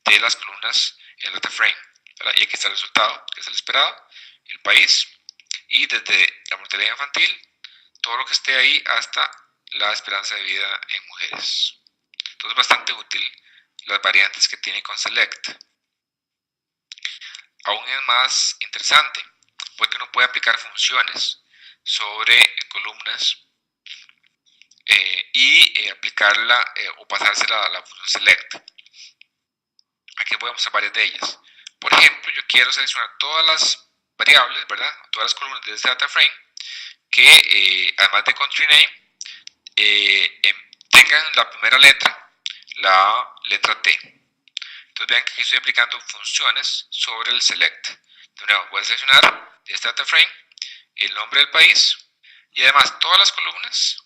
de las columnas en el data frame, ¿verdad? Y aquí está el resultado, que es el esperado, el país, y desde la mortalidad infantil, todo lo que esté ahí hasta la esperanza de vida en mujeres. Entonces es bastante útil las variantes que tiene con select. Aún es más interesante porque uno puede aplicar funciones sobre columnas y aplicarla o pasársela a la función select. Aquí voy a mostrar varias de ellas. Por ejemplo, yo quiero seleccionar todas las variables, ¿verdad? Todas las columnas de este data frame que además de country name tengan la primera letra, la letra T. Entonces vean que aquí estoy aplicando funciones sobre el select. De nuevo, voy a seleccionar de este data frame el nombre del país y además todas las columnas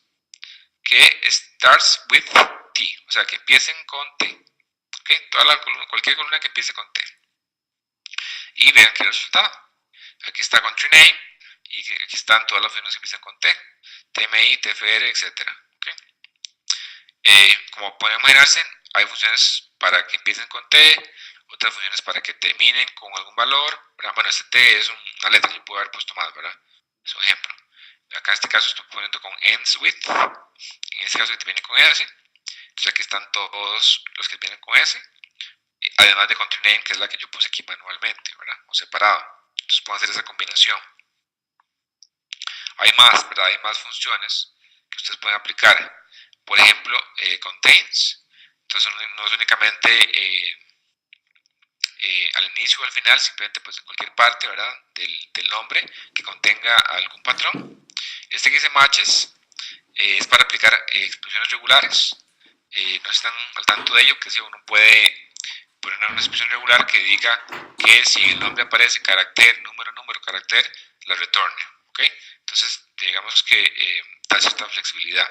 que starts with T, o sea que empiecen con T. ¿Okay? Cualquier columna que empiece con T. Y vean que el resultado. Aquí está country name y aquí están todas las funciones que empiezan con T, TMI, TFR, etc. ¿Okay? Como pueden imaginarse, hay funciones para que empiecen con T, otras funciones para que terminen con algún valor, ¿verdad? Bueno, este T es una letra que puedo haber puesto más, ¿verdad? Es un ejemplo. Acá en este caso estoy poniendo con ends with, en este caso que termine con S. Entonces aquí están todos los que vienen con S. además de country name, que es la que yo puse aquí manualmente, ¿verdad? O separado. Entonces puedo hacer esa combinación. Hay más, ¿verdad? Hay más funciones que ustedes pueden aplicar. Por ejemplo, contains. Entonces no es únicamente al inicio o al final, simplemente pues en cualquier parte, ¿verdad? Del nombre que contenga algún patrón. Este que dice matches es para aplicar expresiones regulares. No están al tanto de ello, que si uno puede poner una expresión regular que diga que si el nombre aparece carácter, número, carácter, la retorne. ¿Okay? Entonces, digamos que da cierta flexibilidad.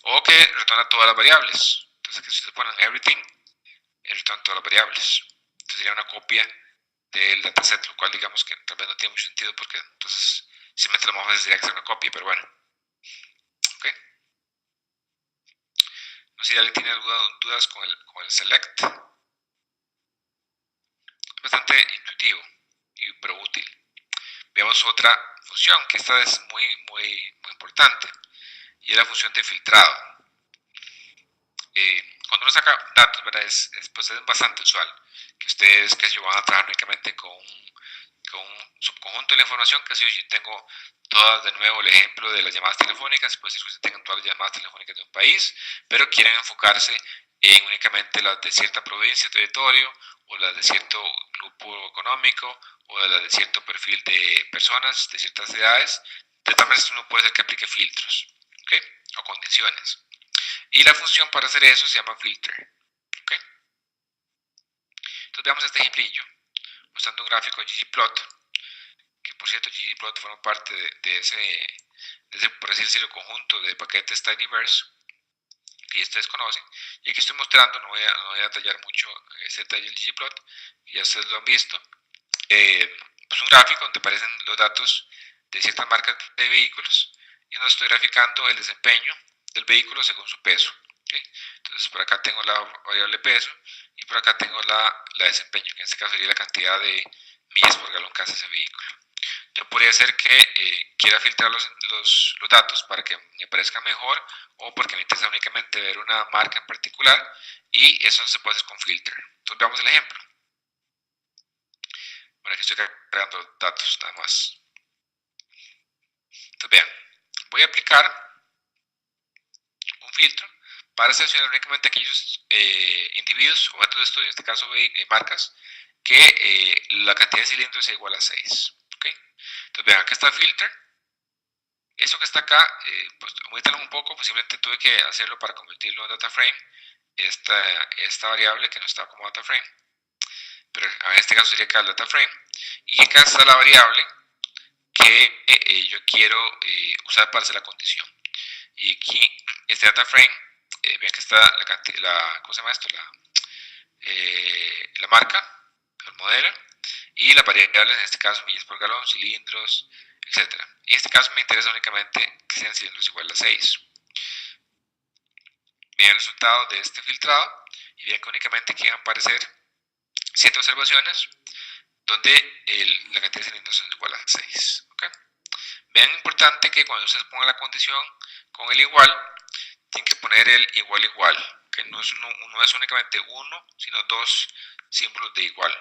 O que retorna todas las variables. Entonces, que si ustedes ponen everything, retorna todas las variables. Entonces, sería una copia del dataset, lo cual digamos que tal vez no tiene mucho sentido porque entonces simplemente lo más fácil sería que sea una copia, pero bueno. ¿Okay? No sé si alguien tiene dudas con el select. Bastante intuitivo, pero útil. Veamos otra función que esta es muy importante y es la función de filtrado. Cuando uno saca datos, ¿verdad? Pues es bastante usual que ustedes que van a trabajar únicamente con un subconjunto de la información, que si yo tengo todas de nuevo el ejemplo de las llamadas telefónicas, puede ser que ustedes tengan todas las llamadas telefónicas de un país, pero quieren enfocarse en únicamente las de cierta provincia, territorio, o las de cierto grupo económico, o las de cierto perfil de personas de ciertas edades. De tal manera uno puede ser que aplique filtros, ¿okay? O condiciones. Y la función para hacer eso se llama filter. ¿Okay? Entonces veamos este ejemplillo mostrando un gráfico de ggplot, que por cierto ggplot forma parte de ese, por así decirlo, conjunto de paquetes tidyverse que ustedes conocen. Y aquí estoy mostrando, no voy a detallar mucho este detalle del ggplot, que ya ustedes lo han visto. Pues un gráfico donde aparecen los datos de ciertas marcas de vehículos y donde estoy graficando el desempeño del vehículo según su peso. ¿Okay? Entonces por acá tengo la variable peso y por acá tengo la desempeño, que en este caso sería la cantidad de millas por galón que hace ese vehículo. Yo podría ser que quiera filtrar los datos para que me aparezca mejor o porque me interesa únicamente ver una marca en particular y eso se puede hacer con filter. Entonces veamos el ejemplo. Bueno, aquí estoy cargando datos nada más. Entonces vean, voy a aplicar un filtro para seleccionar únicamente aquellos individuos, objetos de estudio, en este caso marcas, que la cantidad de cilindros sea igual a 6. ¿Okay? Entonces vean, acá está el filter. Eso que está acá, pues omítanlo un poco, pues simplemente tuve que hacerlo para convertirlo en data frame, esta variable que no está como data frame, pero en este caso sería acá el data frame, y acá está la variable que yo quiero usar para hacer la condición. Y aquí, este data frame, vean que está ¿cómo se llama esto? La marca, el modelo, y las variables, en este caso millas por galón, cilindros, etc. En este caso me interesa únicamente que sean cilindros iguales a 6. Vean el resultado de este filtrado y vean que únicamente quieren aparecer 7 observaciones donde la cantidad de cilindros es igual a 6. ¿Okay? Vean importante que cuando ustedes pongan la condición con el igual, tienen que poner el igual, que no es únicamente uno, sino dos símbolos de igual,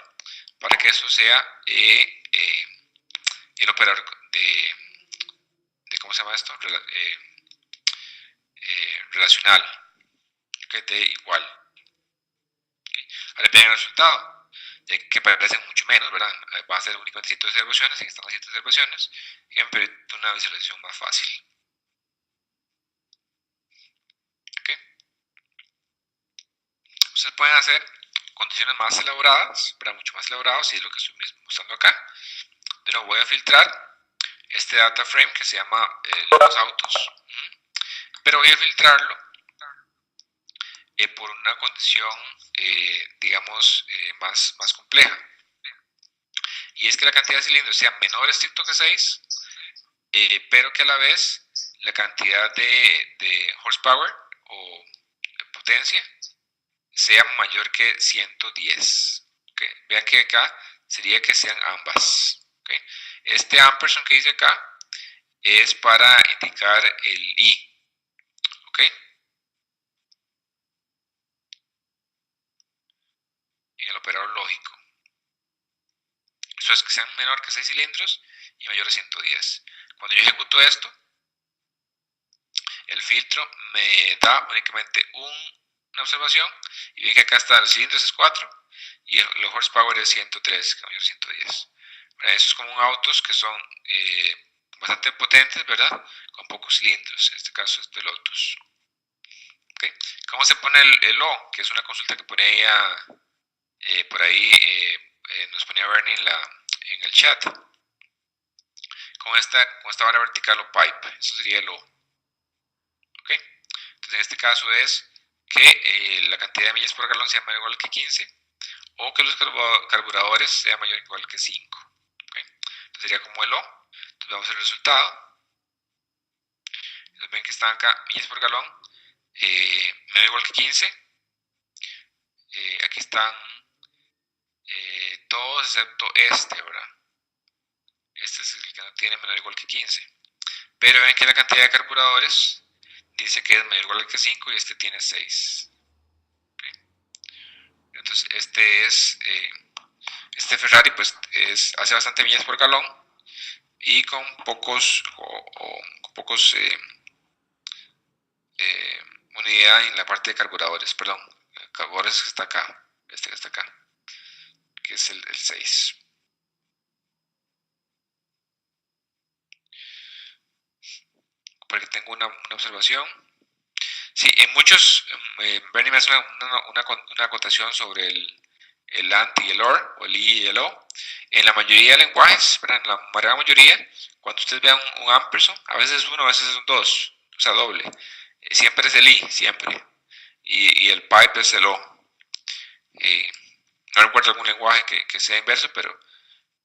para que eso sea el operador de ¿cómo se llama esto? Relacional, ¿okay? De igual. ¿Okay? Ahora vean el resultado, que parecen mucho menos, ¿verdad? Va a ser únicamente 7 observaciones, aquí están las 7 observaciones, y me permite una visualización más fácil. ¿Okay? Ustedes pueden hacer condiciones más elaboradas, ¿verdad? Mucho más elaboradas, y es lo que estoy mostrando acá. Pero voy a filtrar este data frame que se llama los autos, pero voy a filtrarlo por una condición, digamos, más compleja. Y es que la cantidad de cilindros sea menor estricto que 6, pero que a la vez la cantidad de horsepower o de potencia sea mayor que 110. ¿Okay? Vean que acá sería que sean ambas. ¿Okay? Este ampersand que dice acá es para indicar el I. ¿Okay? En el operador lógico. Eso es que sean menor que 6 cilindros y mayor a 110. Cuando yo ejecuto esto, el filtro me da únicamente una observación y ven que acá está, los cilindros es 4 y el horsepower es 103, que mayor a 110. Esos como autos que son bastante potentes, ¿verdad? Con pocos cilindros, en este caso es de Lotus. Okay. ¿Cómo se pone el O? Que es una consulta que ponía por ahí, nos ponía Bernie en el chat. Con esta barra vertical o pipe, eso sería el O. Okay. Entonces en este caso es que la cantidad de millas por galón sea mayor o igual que 15 o que los carburadores sean mayor o igual que 5. Okay. Entonces sería como el O. Entonces vamos al resultado. Entonces ven que están acá millas por galón, menor o igual que 15. Aquí están todos excepto este, ¿verdad? Este es el que no tiene menor o igual que 15. Pero ven que la cantidad de carburadores dice que es menor o igual que 5 y este tiene 6. Okay. Entonces este Ferrari pues hace bastante millas por galón y con pocos unidad en la parte de carburadores, perdón, carburadores que está acá, este que está acá, que es el 6. Para que tenga una observación. Sí, en muchos, Bernie me hace una acotación sobre el AND y el OR, o el I y el O. En la mayoría de lenguajes, en la gran mayoría, cuando ustedes vean un ampersand, a veces es 1, a veces es un 2, o sea, doble. Siempre es el I, siempre. Y el pipe es el O. No recuerdo algún lenguaje que sea inverso, pero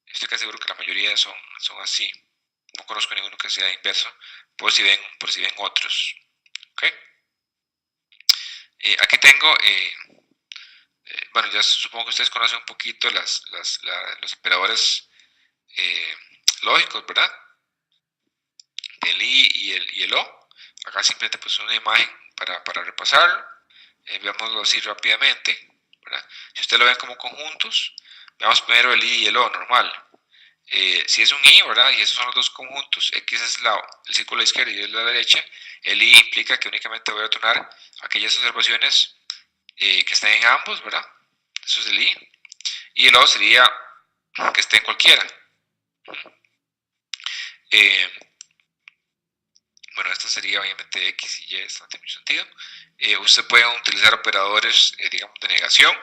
estoy casi seguro que la mayoría son así. No conozco ninguno que sea inverso, por si ven otros. ¿Okay? Aquí tengo, bueno, ya supongo que ustedes conocen un poquito los operadores lógicos, ¿verdad? El I y el O. Acá simplemente pues una imagen para repasarlo. Veámoslo así rápidamente, ¿verdad? Si ustedes lo ven como conjuntos, veamos primero el I y el O normal. Si es un I, ¿verdad? Y esos son los dos conjuntos, X es el círculo a la izquierda y Y es la derecha, el I implica que únicamente voy a tomar aquellas observaciones que estén en ambos, ¿verdad? Eso es el I. Y el O sería que esté en cualquiera. Bueno, esto sería obviamente X y Y, esto no tiene mucho sentido. Usted puede utilizar operadores, digamos, de negación.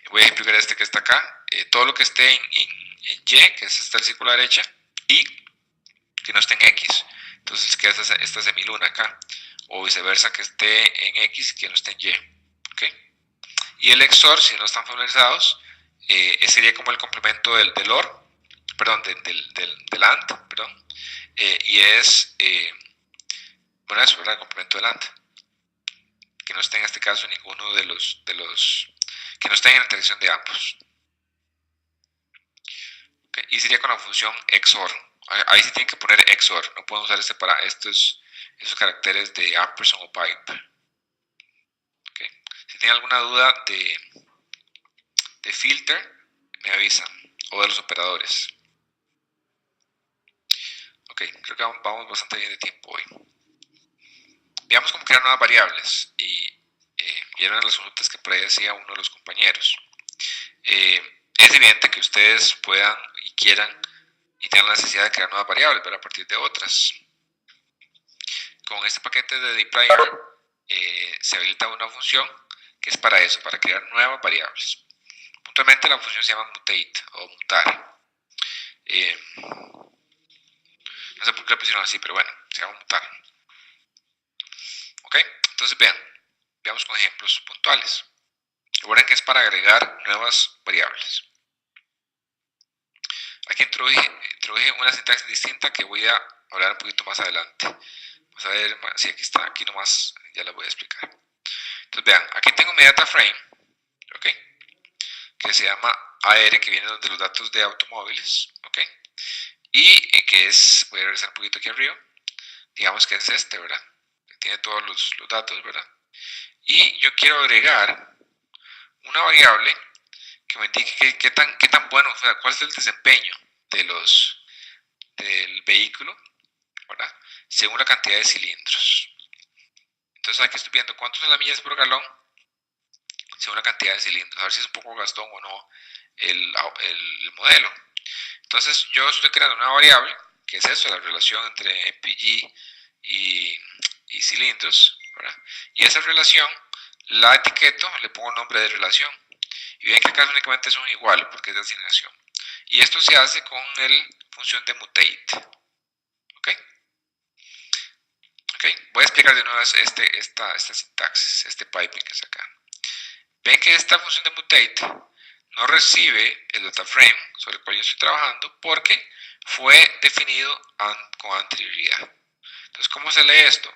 Voy a explicar este que está acá. Todo lo que esté en Y, que es el círculo a la derecha, y que no esté en X. Entonces queda esta semiluna acá. O viceversa, que esté en X y que no esté en Y. ¿Okay? Y el XOR, si no están familiarizados, sería como el complemento del OR, perdón, del AND, perdón. Y es, bueno, eso, ¿verdad? El complemento del AND. Que no esté en este caso ninguno de los que no estén en la intersección de ambos. Okay. Y sería con la función XOR. Ahí sí tienen que poner XOR. No podemos usar para esos caracteres de ampersand o pipe. Okay. Si tienen alguna duda de filter, me avisan. O de los operadores. Ok, creo que vamos bastante bien de tiempo hoy. Veamos cómo crear nuevas variables. Y era una de las consultas que por ahí hacía uno de los compañeros. Es evidente que ustedes puedan y quieran y tengan la necesidad de crear nuevas variables, pero a partir de otras. Con este paquete de dplyr se habilita una función que es para eso, para crear nuevas variables. Puntualmente la función se llama mutate o mutar. No sé por qué lo pusieron así, pero bueno, se llama mutar. Ok, entonces veamos con ejemplos puntuales. Recuerden que es para agregar nuevas variables. Aquí introduje una sintaxis distinta que voy a hablar un poquito más adelante. Vamos a ver si aquí está, aquí nomás ya la voy a explicar. Entonces vean, aquí tengo mi data frame, ¿ok? Que se llama AR, que viene de los datos de automóviles, ¿ok? Y que es, voy a regresar un poquito aquí arriba, digamos que es este, ¿verdad? Que tiene todos los datos, ¿verdad? Y yo quiero agregar una variable que me indique qué tan bueno, o sea, cuál es el desempeño del vehículo, ¿verdad? Según la cantidad de cilindros. Entonces aquí estoy viendo cuántas son las millas por galón según la cantidad de cilindros, a ver si es un poco gastón o no el modelo. Entonces yo estoy creando una variable, que es eso, la relación entre MPG y cilindros, ¿verdad? Y esa relación la etiqueto, le pongo el nombre de relación. Y ven que acá únicamente son iguales porque es de asignación. Y esto se hace con la función de mutate. ¿Ok? ¿Ok? Voy a explicar de nuevo esta sintaxis, este piping que es acá. Ven que esta función de mutate no recibe el data frame sobre el cual yo estoy trabajando porque fue definido con anterioridad. Entonces, ¿cómo se lee esto?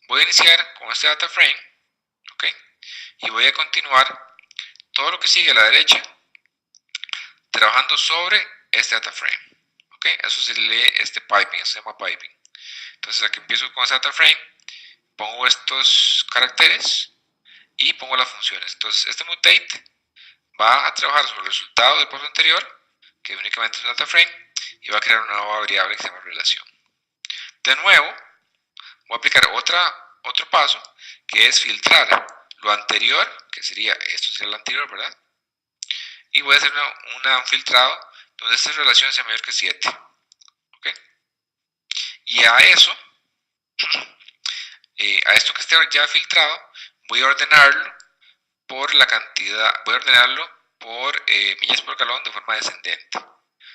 Voy a iniciar con este data frame, ¿ok? Y voy a continuar todo lo que sigue a la derecha trabajando sobre este data frame, ¿ok? Eso se lee este piping, eso se llama piping. Entonces, aquí empiezo con este data frame, pongo estos caracteres y pongo las funciones. Entonces, este mutate va a trabajar sobre el resultado del paso anterior, que únicamente es un data frame, y va a crear una nueva variable que se llama relación. De nuevo, voy a aplicar otro paso, que es filtrar lo anterior, que sería, esto sería lo anterior, ¿verdad? Y voy a hacer un filtrado donde esta relación sea mayor que 7. ¿Ok? Y a eso, a esto que esté ya filtrado, voy a ordenarlo por la cantidad, voy a ordenarlo por millas por galón de forma descendente.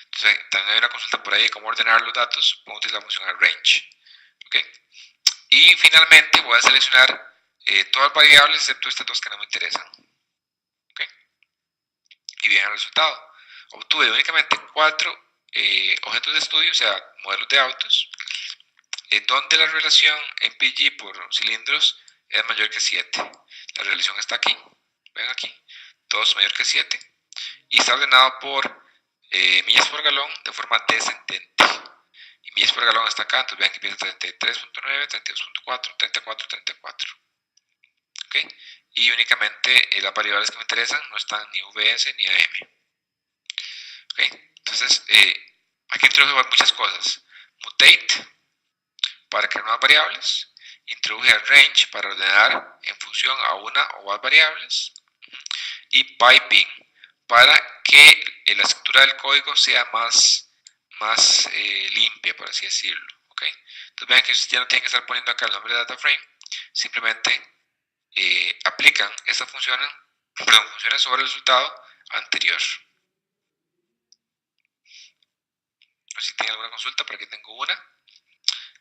Entonces, también hay una consulta por ahí de cómo ordenar los datos, puedo utilizar la función arrange. ¿Okay? Y finalmente voy a seleccionar todas las variables excepto estas dos que no me interesan. ¿Okay? Y bien el resultado. Obtuve únicamente 4 objetos de estudio, o sea, modelos de autos, donde la relación MPG por cilindros es mayor que 7. La relación está aquí, ven aquí, todos mayor que 7. Y está ordenado por millas por galón de forma descendente. Y millas por galón está acá, entonces vean que empieza 33.9, 32.4, 34, 34. ¿Ok? Y únicamente las variables que me interesan no están ni VS ni AM. ¿Ok? Entonces, aquí introduje muchas cosas. Mutate para crear nuevas variables. Introduje range para ordenar en función a una o más variables. Y piping para que la estructura del código sea más limpia, por así decirlo. ¿Okay? Entonces vean que ustedes ya no tienen que estar poniendo acá el nombre de data frame, simplemente aplican estas funciones sobre el resultado anterior. No sé si tienen alguna consulta, por aquí tengo una.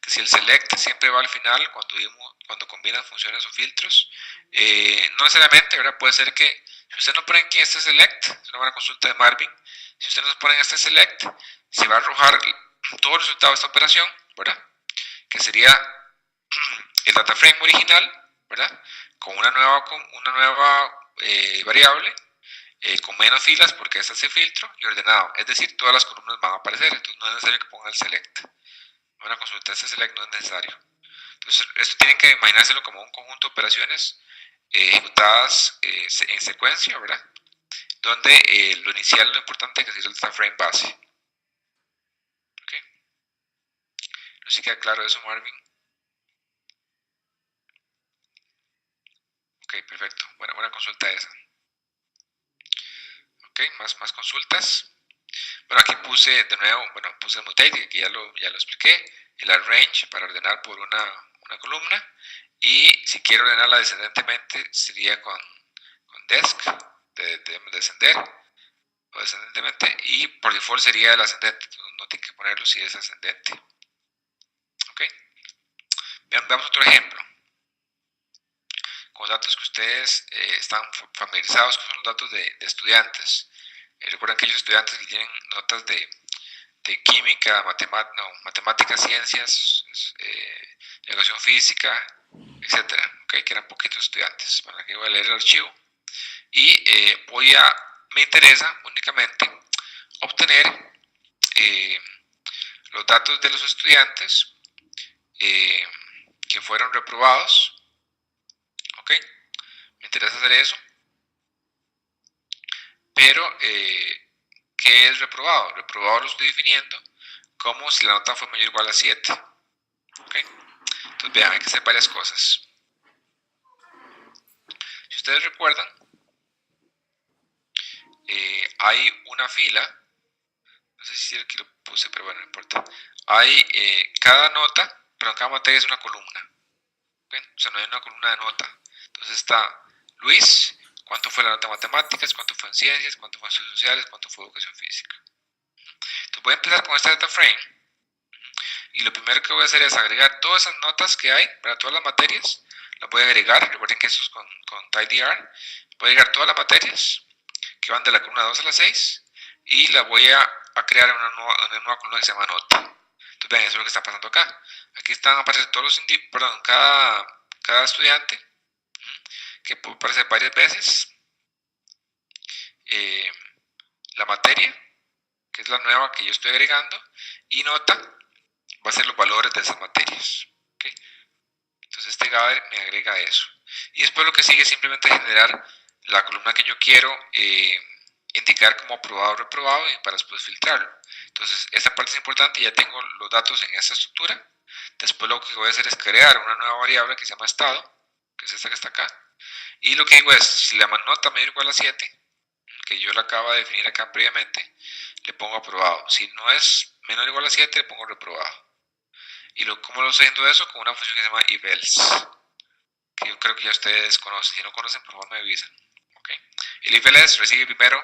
Que si el select siempre va al final cuando combinan funciones o filtros. No necesariamente, ¿verdad? Puede ser que si ustedes no ponen aquí este select, es una buena consulta de Marvin, si ustedes no ponen este select, se va a arrojar todo el resultado de esta operación, ¿verdad? Que sería el data frame original, ¿verdad? Con una nueva variable, con menos filas porque esta se filtro y ordenado, es decir, todas las columnas van a aparecer, entonces no es necesario que pongan el select. Una consulta, este select no es necesario. Entonces, esto tienen que imaginárselo como un conjunto de operaciones ejecutadas en secuencia, ¿verdad? Donde lo inicial, lo importante es que es el data frame base. ¿Ok? No sé si queda claro eso, Marvin. Ok, perfecto. Buena consulta esa. Ok, más consultas. Bueno, aquí puse de nuevo, puse el mutate, que aquí ya lo expliqué, el arrange para ordenar por una columna, y si quiero ordenarla descendentemente sería con desk, debemos descender, o descendentemente, y por default sería el ascendente, no tiene que ponerlo si es ascendente. Ok, veamos otro ejemplo, con datos que ustedes están familiarizados, que son los datos de estudiantes. Recuerden que aquellos estudiantes que tienen notas de química, matemáticas, ciencias, educación física, etcétera, ¿okay? Que eran poquitos estudiantes. Bueno, aquí voy a leer el archivo y me interesa únicamente obtener los datos de los estudiantes que fueron reprobados. ¿Ok? Me interesa hacer eso. pero ¿qué es reprobado? Reprobado lo estoy definiendo como si la nota fue mayor o igual a 7. ¿Okay? Entonces vean, hay que hacer varias cosas. Si ustedes recuerdan, hay una fila, no sé si aquí lo puse, pero bueno, no importa. Hay cada nota, pero cada materia es una columna. ¿Okay? O sea, no hay una columna de nota. Entonces está Luis, cuánto fue la nota en matemáticas, cuánto fue en ciencias, cuánto fue en ciencias sociales, cuánto fue en educación física. Entonces voy a empezar con este data frame. Y lo primero que voy a hacer es agregar todas esas notas que hay para todas las materias. Las voy a agregar, recuerden que eso es con tidyr. Voy a agregar todas las materias que van de la columna 2 a la 6 y la voy a crear una nueva columna que se llama nota. Entonces vean, eso es lo que está pasando acá. Aquí están apareciendo todos los cada estudiante, que puede aparecer varias veces. La materia, que es la nueva que yo estoy agregando, y nota va a ser los valores de esas materias. ¿Okay? Entonces este gather me agrega eso. Y después lo que sigue es simplemente generar la columna que yo quiero indicar como aprobado o reprobado y para después filtrarlo. Entonces esta parte es importante, ya tengo los datos en esta estructura. Después lo que voy a hacer es crear una nueva variable que se llama estado, que es esta que está acá. Y lo que digo es, si la nota mayor o igual a 7, que yo la acabo de definir acá previamente, le pongo aprobado. Si no es menor o igual a 7, le pongo reprobado. ¿Y cómo lo estoy haciendo eso? Con una función que se llama if-else, que yo creo que ya ustedes conocen. Si no conocen, por favor me avisan. ¿Okay? El if-else recibe primero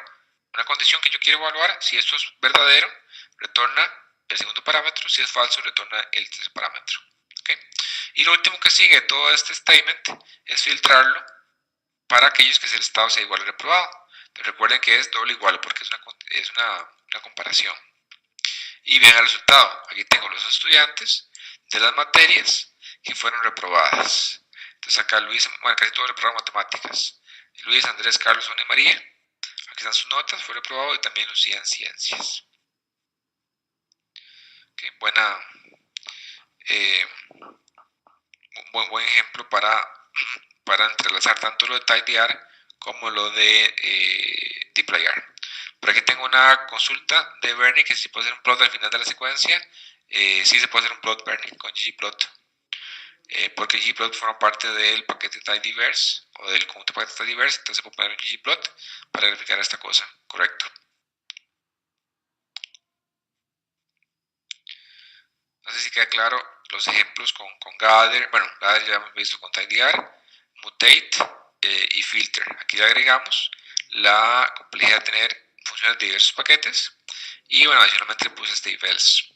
una condición que yo quiero evaluar. Si esto es verdadero, retorna el segundo parámetro. Si es falso, retorna el tercer parámetro. ¿Okay? Y lo último que sigue de todo este statement es filtrarlo para aquellos que el estado sea igual a reprobado. Entonces recuerden que es doble igual porque es una comparación. Y vean el resultado. Aquí tengo los estudiantes de las materias que fueron reprobadas. Entonces acá Luis, bueno, casi todo reprobado en matemáticas. Luis, Andrés, Carlos, Sonia y María. Aquí están sus notas, fue reprobado y también Lucía en ciencias. Okay, buen ejemplo para entrelazar tanto lo de tidyr como lo de dplyr. Por aquí tengo una consulta de Bernie que si puede hacer un plot al final de la secuencia. Sí se puede hacer un plot Bernie con ggplot. Porque ggplot forma parte del paquete tidyverse o del conjunto de paquetes tidyverse, entonces puedo poner un ggplot para verificar esta cosa. Correcto. No sé si queda claro los ejemplos con gather. Bueno, gather ya hemos visto con tidyr, mutate y filter. Aquí le agregamos la complejidad de tener funciones de diversos paquetes y bueno, adicionalmente le puse este if-else.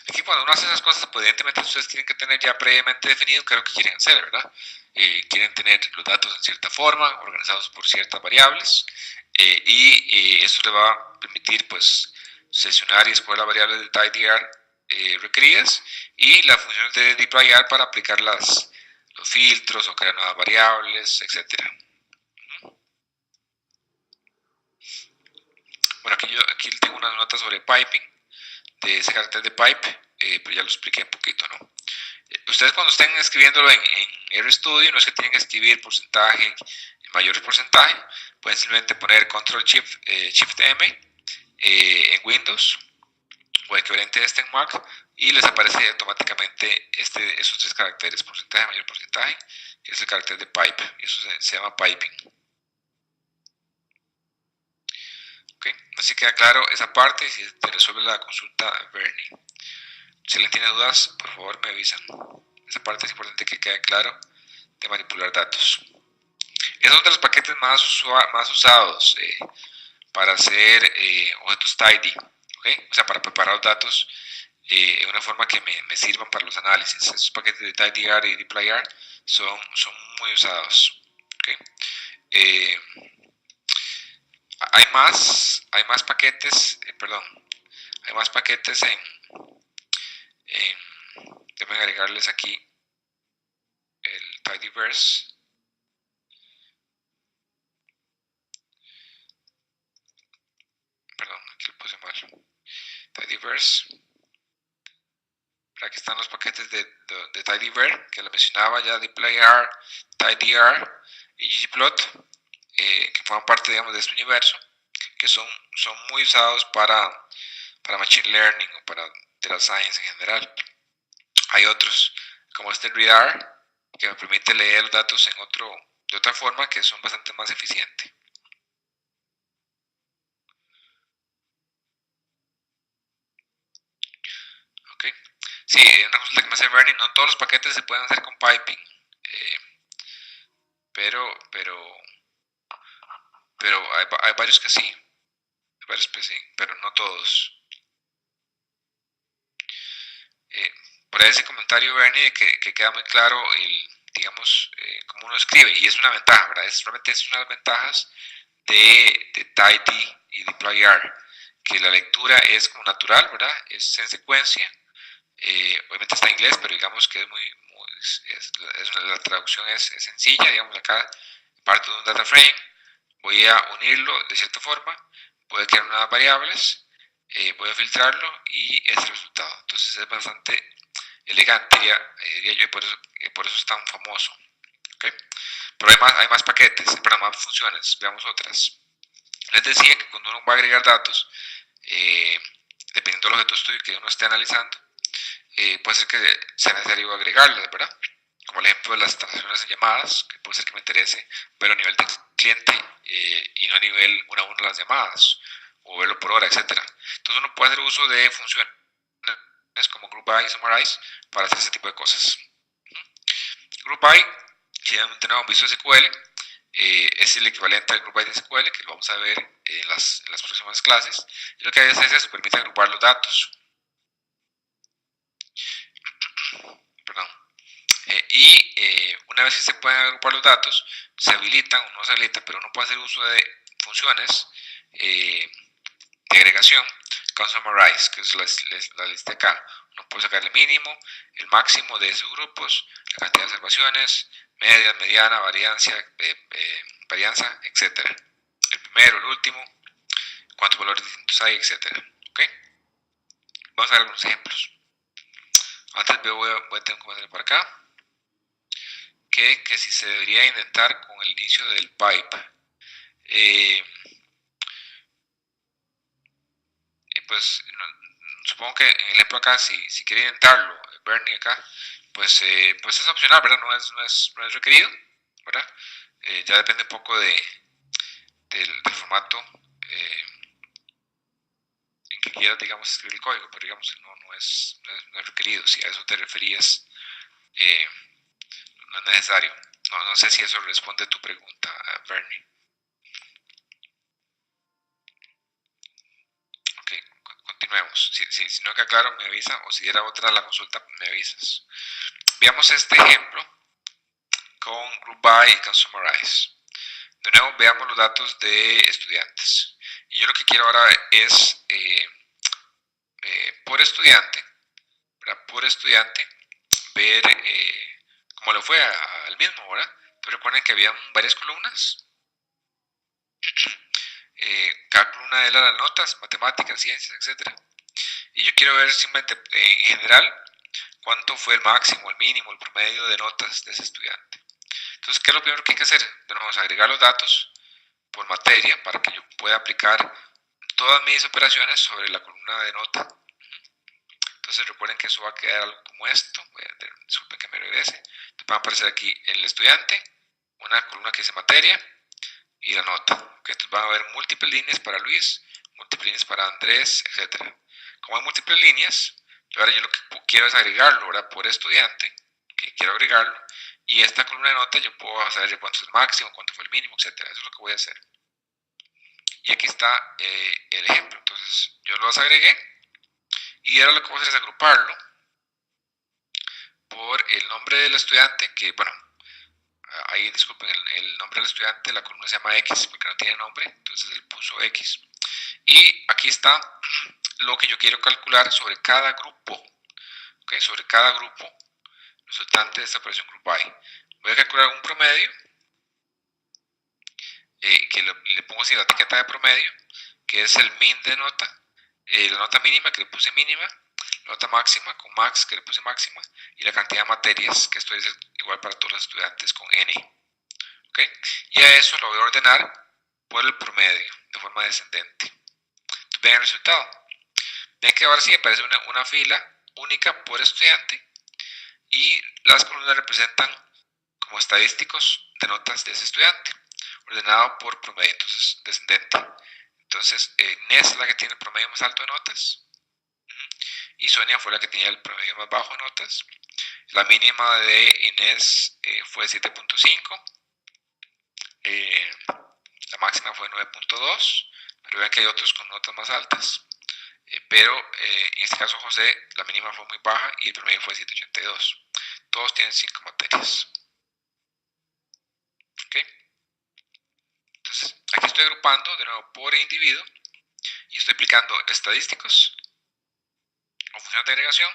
Aquí cuando uno hace esas cosas, pues evidentemente ustedes tienen que tener ya previamente definido qué es lo que quieren hacer, ¿verdad? Quieren tener los datos en cierta forma, organizados por ciertas variables, y eso le va a permitir, pues, seleccionar y escoger las variables de tidyr requeridas y las funciones de dplyr para aplicar los filtros o crear nuevas variables, etc. Bueno, aquí tengo unas notas sobre piping, de ese carácter de pipe, pero ya lo expliqué un poquito, ¿no? Ustedes cuando estén escribiéndolo en RStudio, no es que tienen que escribir porcentaje, mayor porcentaje, pueden simplemente poner Ctrl Shift M en Windows o equivalente a este en Mac y les aparece automáticamente esos tres caracteres, porcentaje, mayor porcentaje, que es el carácter de pipe, y eso se llama piping. ¿Okay? Así queda claro esa parte y si te resuelve la consulta Bernie. Si alguien tiene dudas, por favor me avisan. Esa parte es importante que quede claro de manipular datos. Es uno de los paquetes más usados para hacer objetos tidy, ¿okay? O sea, para preparar los datos de una forma que me sirvan para los análisis. Esos paquetes de tidyr y dplyr son muy usados. ¿Okay? Hay más paquetes, hay más paquetes deben agregarles aquí el tidyverse. Perdón, aquí lo puse mal. Tidyverse. Aquí están los paquetes de tidyver que lo mencionaba ya, dplyr, tidyr y ggplot, que forman parte, digamos, de este universo, que son muy usados para machine learning o para data science en general. Hay otros, como este readr, que me permite leer los datos de otra forma, que son bastante más eficientes. ¿Okay? Sí, una consulta que me hace Bernie, no todos los paquetes se pueden hacer con piping, pero hay varios que sí, pero no todos. Por ahí ese comentario, Bernie, que queda muy claro digamos, cómo uno escribe, y es una ventaja, ¿verdad? Realmente es una de las ventajas de tidy y deployr, que la lectura es como natural, ¿verdad? Es en secuencia. Obviamente está en inglés, pero digamos que la traducción es sencilla. Digamos, acá parto de un data frame, voy a unirlo de cierta forma, voy a crear nuevas variables, voy a filtrarlo y ese es el resultado. Entonces es bastante elegante, diría yo, y por eso es tan famoso. ¿Okay? Pero hay más paquetes, para más funciones. Veamos otras. Les decía que cuando uno va a agregar datos, dependiendo del objeto de estudio que uno esté analizando, puede ser que sea necesario agregarles, ¿verdad? Como el ejemplo de las transacciones en llamadas, que puede ser que me interese verlo a nivel de cliente y no a nivel una a una las llamadas, o verlo por hora, etc. Entonces uno puede hacer uso de funciones como group by y summarize para hacer ese tipo de cosas. Group by, si ya tenemos visto SQL, es el equivalente al group by de SQL, que lo vamos a ver en las próximas clases. Y lo que hace es eso, permite agrupar los datos. Perdón. Una vez que se pueden agrupar los datos, se habilitan o no se habilitan, pero uno puede hacer uso de funciones de agregación con summarize, que es la lista acá. Uno puede sacar el mínimo, el máximo de esos grupos, la cantidad de observaciones, media, mediana, varianza, etc. El primero, el último, cuántos valores distintos hay, etc. ¿Okay? Vamos a ver algunos ejemplos. Antes voy a tener un comentario por acá. Que si se debería intentar con el inicio del pipe. Pues supongo que en el ejemplo acá, si quiere intentarlo, Bernie acá, pues es opcional, ¿verdad? No es requerido, ¿verdad? Ya depende un poco del formato en que quieras, digamos, escribir el código, pero digamos, no es requerido. Si a eso te referías, no es necesario. No sé si eso responde a tu pregunta, Bernie. Ok, continuemos. Si no queda claro, me avisa, o si era otra la consulta, me avisas. Veamos este ejemplo con group by y con summarize. De nuevo, veamos los datos de estudiantes. Y yo lo que quiero ahora es, por estudiante, ver cómo le fue al mismo, ¿verdad? Pero recuerden que había varias columnas. Cada columna de las notas, matemáticas, ciencias, etc. Y yo quiero ver simplemente en general cuánto fue el máximo, el mínimo, el promedio de notas de ese estudiante. Entonces, ¿qué es lo primero que hay que hacer? De nuevo, es agregar los datos por materia para que yo pueda aplicar todas mis operaciones sobre la columna de nota. Entonces recuerden que eso va a quedar algo como esto. Disculpen que me regrese. Entonces va a aparecer aquí el estudiante, una columna que dice materia y la nota. Entonces van a haber múltiples líneas para Luis, múltiples líneas para Andrés, etc. Como hay múltiples líneas, ahora yo lo que quiero es agregarlo, ¿verdad? Por estudiante, que quiero agregarlo, y esta columna de nota yo puedo saber cuánto es el máximo, cuánto fue el mínimo, etc. Eso es lo que voy a hacer. Y aquí está el ejemplo. Entonces yo los agregué y ahora lo que voy a hacer es agruparlo por el nombre del estudiante, que bueno, ahí disculpen, el nombre del estudiante, la columna se llama X porque no tiene nombre, entonces él puso X. Y aquí está lo que yo quiero calcular sobre cada grupo, ¿okay? Sobre cada grupo resultante de esta operación group by. Voy a calcular un promedio, que le pongo así la etiqueta de promedio, que es el min de nota, la nota mínima que le puse mínima, la nota máxima con max que le puse máxima, y la cantidad de materias, que esto es igual para todos los estudiantes con n. ¿ok? Y a eso lo voy a ordenar por el promedio, de forma descendente. Entonces, vean el resultado. Ven que ahora sí aparece una fila única por estudiante y las columnas representan como estadísticos de notas de ese estudiante, ordenado por promedio, entonces descendente. Entonces, Inés es la que tiene el promedio más alto de notas y Sonia fue la que tenía el promedio más bajo de notas. La mínima de Inés fue 7.5, la máxima fue 9.2, pero vean que hay otros con notas más altas. Pero en este caso José, la mínima fue muy baja y el promedio fue 7.82. Todos tienen 5 materias. ¿Okay? Entonces, aquí estoy agrupando de nuevo por individuo y estoy aplicando estadísticos o funciones de agregación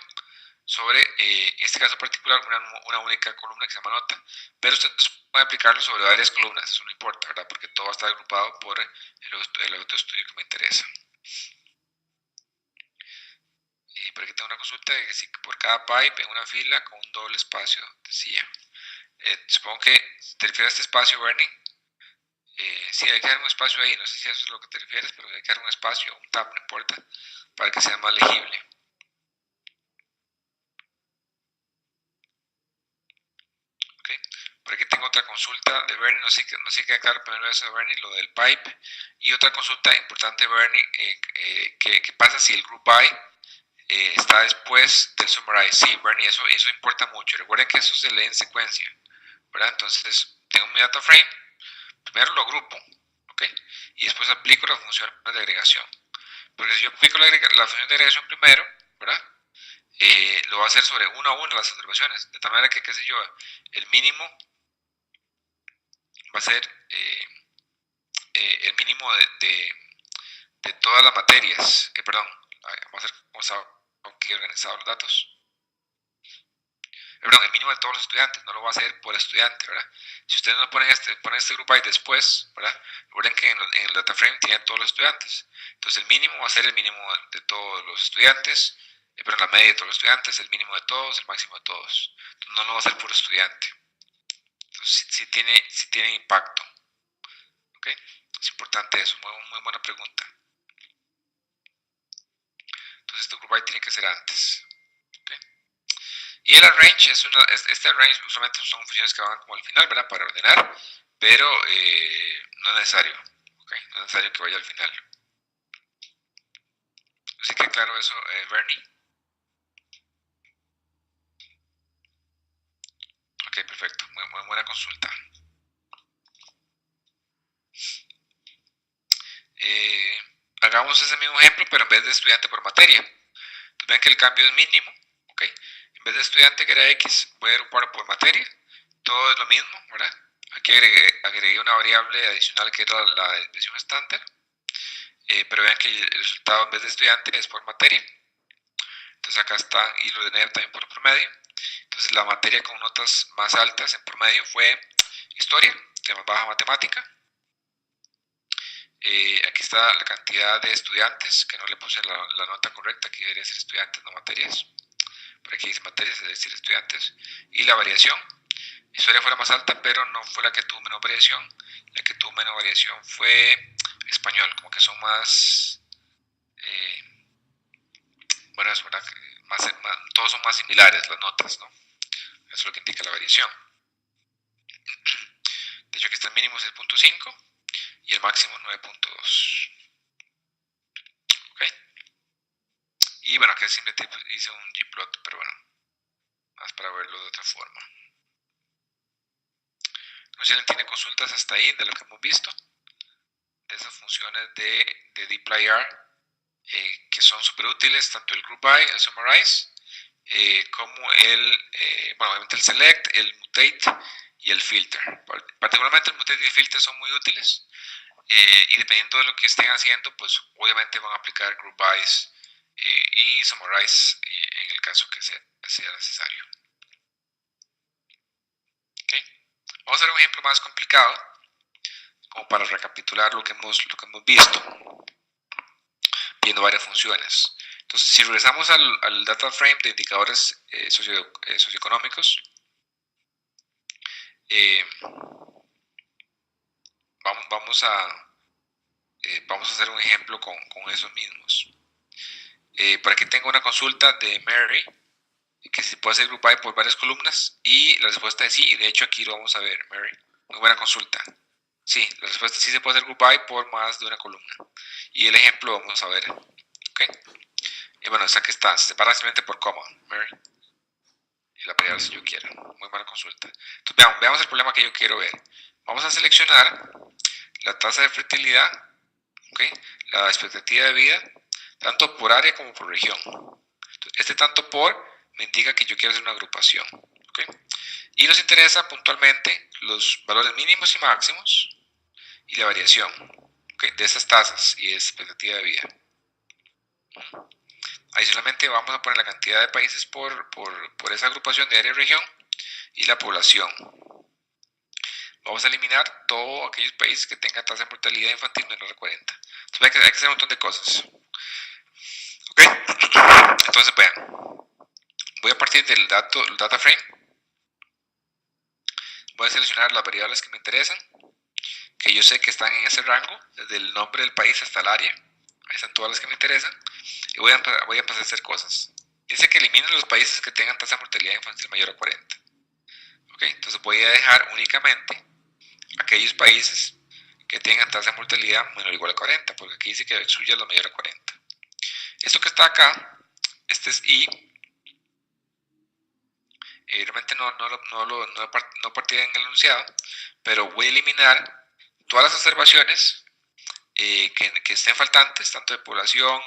sobre, en este caso particular, una única columna que se llama nota, pero ustedes pueden aplicarlo sobre varias columnas, eso no importa, ¿verdad? Porque todo va a estar agrupado por el otro estudio que me interesa. Por aquí tengo una consulta de que si por cada pipe en una fila con un doble espacio, decía. Supongo que te refieres a este espacio, Bernie. Sí, hay que dar un espacio ahí, no sé si eso es lo que te refieres, pero hay que dar un espacio, un tab, no importa, para que sea más legible. Okay. Por aquí tengo otra consulta de Bernie, no sé qué aclarar primero eso de Bernie, lo del pipe. Y otra consulta importante, Bernie, ¿qué pasa si el group by está después del summarize? Sí, Bernie, eso importa mucho. Recuerden que eso se lee en secuencia, ¿verdad? Entonces, tengo mi data frame, primero lo agrupo, ¿ok? Y después aplico las funciones de agregación. Porque si yo aplico la función de agregación primero, ¿verdad? Lo va a hacer sobre una a una las observaciones, de tal manera que, qué sé yo, el mínimo va a ser el mínimo de todas las materias, perdón, vamos a ver cómo está aquí organizado los datos. Perdón, el mínimo de todos los estudiantes, no lo va a hacer por estudiante, ¿verdad? Si ustedes no ponen este grupo ahí después, ¿verdad? Recuerden que en el data frame tiene todos los estudiantes. Entonces el mínimo va a ser el mínimo de todos los estudiantes, pero la media de todos los estudiantes, el mínimo de todos, el máximo de todos. Entonces no lo va a hacer por estudiante. Entonces sí tiene impacto. ¿Ok? Es importante eso, muy buena pregunta. Entonces este grupo ahí tiene que ser antes. ¿Okay? Y el arrange, este arrange usualmente son funciones que van como al final, ¿verdad? Para ordenar, pero no es necesario. ¿Okay? No es necesario que vaya al final. Así que claro eso, Bernie. Ok, perfecto. Muy buena consulta. Hagamos ese mismo ejemplo, pero en vez de estudiante por materia. Entonces ven que el cambio es mínimo. ¿Okay? En vez de estudiante que era X, voy a agruparlo por materia. Todo es lo mismo, ¿verdad? Aquí agregué una variable adicional que era la desviación estándar. Pero vean que el resultado en vez de estudiante es por materia. Entonces acá está, y lo ordené también por promedio. Entonces la materia con notas más altas en promedio fue historia, de más baja matemática. Aquí está la cantidad de estudiantes, que no le puse la nota correcta, aquí debería ser estudiantes, no materias. Por aquí dice materias, debe decir estudiantes. Y la variación, historia fue la más alta, pero no fue la que tuvo menos variación. La que tuvo menos variación fue español, como que son más... bueno, es verdad que todos son más similares las notas, ¿no? Eso es lo que indica la variación. De hecho, aquí está el mínimo 6.5 y el máximo 9.2. ¿Ok? Y bueno, aquí simplemente hice un gplot, pero bueno, más para verlo de otra forma. No sé si alguien tiene consultas hasta ahí de lo que hemos visto, de esas funciones de dplyr, que son súper útiles, tanto el group by, el summarize, como bueno, obviamente el select, el mutate y el filter. Particularmente el mutate y el filter son muy útiles, y dependiendo de lo que estén haciendo, pues obviamente van a aplicar group bys y summarize en el caso que sea necesario. ¿Okay? Vamos a ver un ejemplo más complicado, como para recapitular lo que hemos visto, viendo varias funciones. Entonces, si regresamos al data frame de indicadores socioeconómicos, vamos a hacer un ejemplo con esos mismos. Por aquí tengo una consulta de Mary, que si puede hacer group by por varias columnas, y la respuesta es sí, y de hecho aquí lo vamos a ver, Mary. Muy buena consulta. Sí, la respuesta es sí se puede hacer group by por más de una columna. Y el ejemplo vamos a ver. ¿Ok? Y bueno, esa que está, se separa simplemente por coma, Mary. Y la variable si yo quiero. Muy buena consulta. Entonces veamos el problema que yo quiero ver. Vamos a seleccionar la tasa de fertilidad, ¿okay? La expectativa de vida, tanto por área como por región. Este tanto por me indica que yo quiero hacer una agrupación. ¿Okay? Y nos interesa puntualmente los valores mínimos y máximos y la variación, ¿okay? De estas tasas y de expectativa de vida. Adicionalmente vamos a poner la cantidad de países por esa agrupación de área y región y la población. Vamos a eliminar todos aquellos países que tengan tasa de mortalidad infantil menor de 40. Entonces hay que hacer un montón de cosas. ¿Ok? Entonces vean, voy a partir del data frame. Voy a seleccionar las variables que me interesan, que yo sé que están en ese rango, desde el nombre del país hasta el área. Ahí están todas las que me interesan. Y voy a empezar a hacer cosas. Dice que eliminen los países que tengan tasa de mortalidad infantil mayor a 40. ¿Ok? Entonces voy a dejar únicamente aquellos países que tengan tasa de mortalidad menor o igual a 40, porque aquí dice que el suyo es la mayor a 40. Esto que está acá, este es I, realmente no partí en el enunciado, pero voy a eliminar todas las observaciones que estén faltantes, tanto de población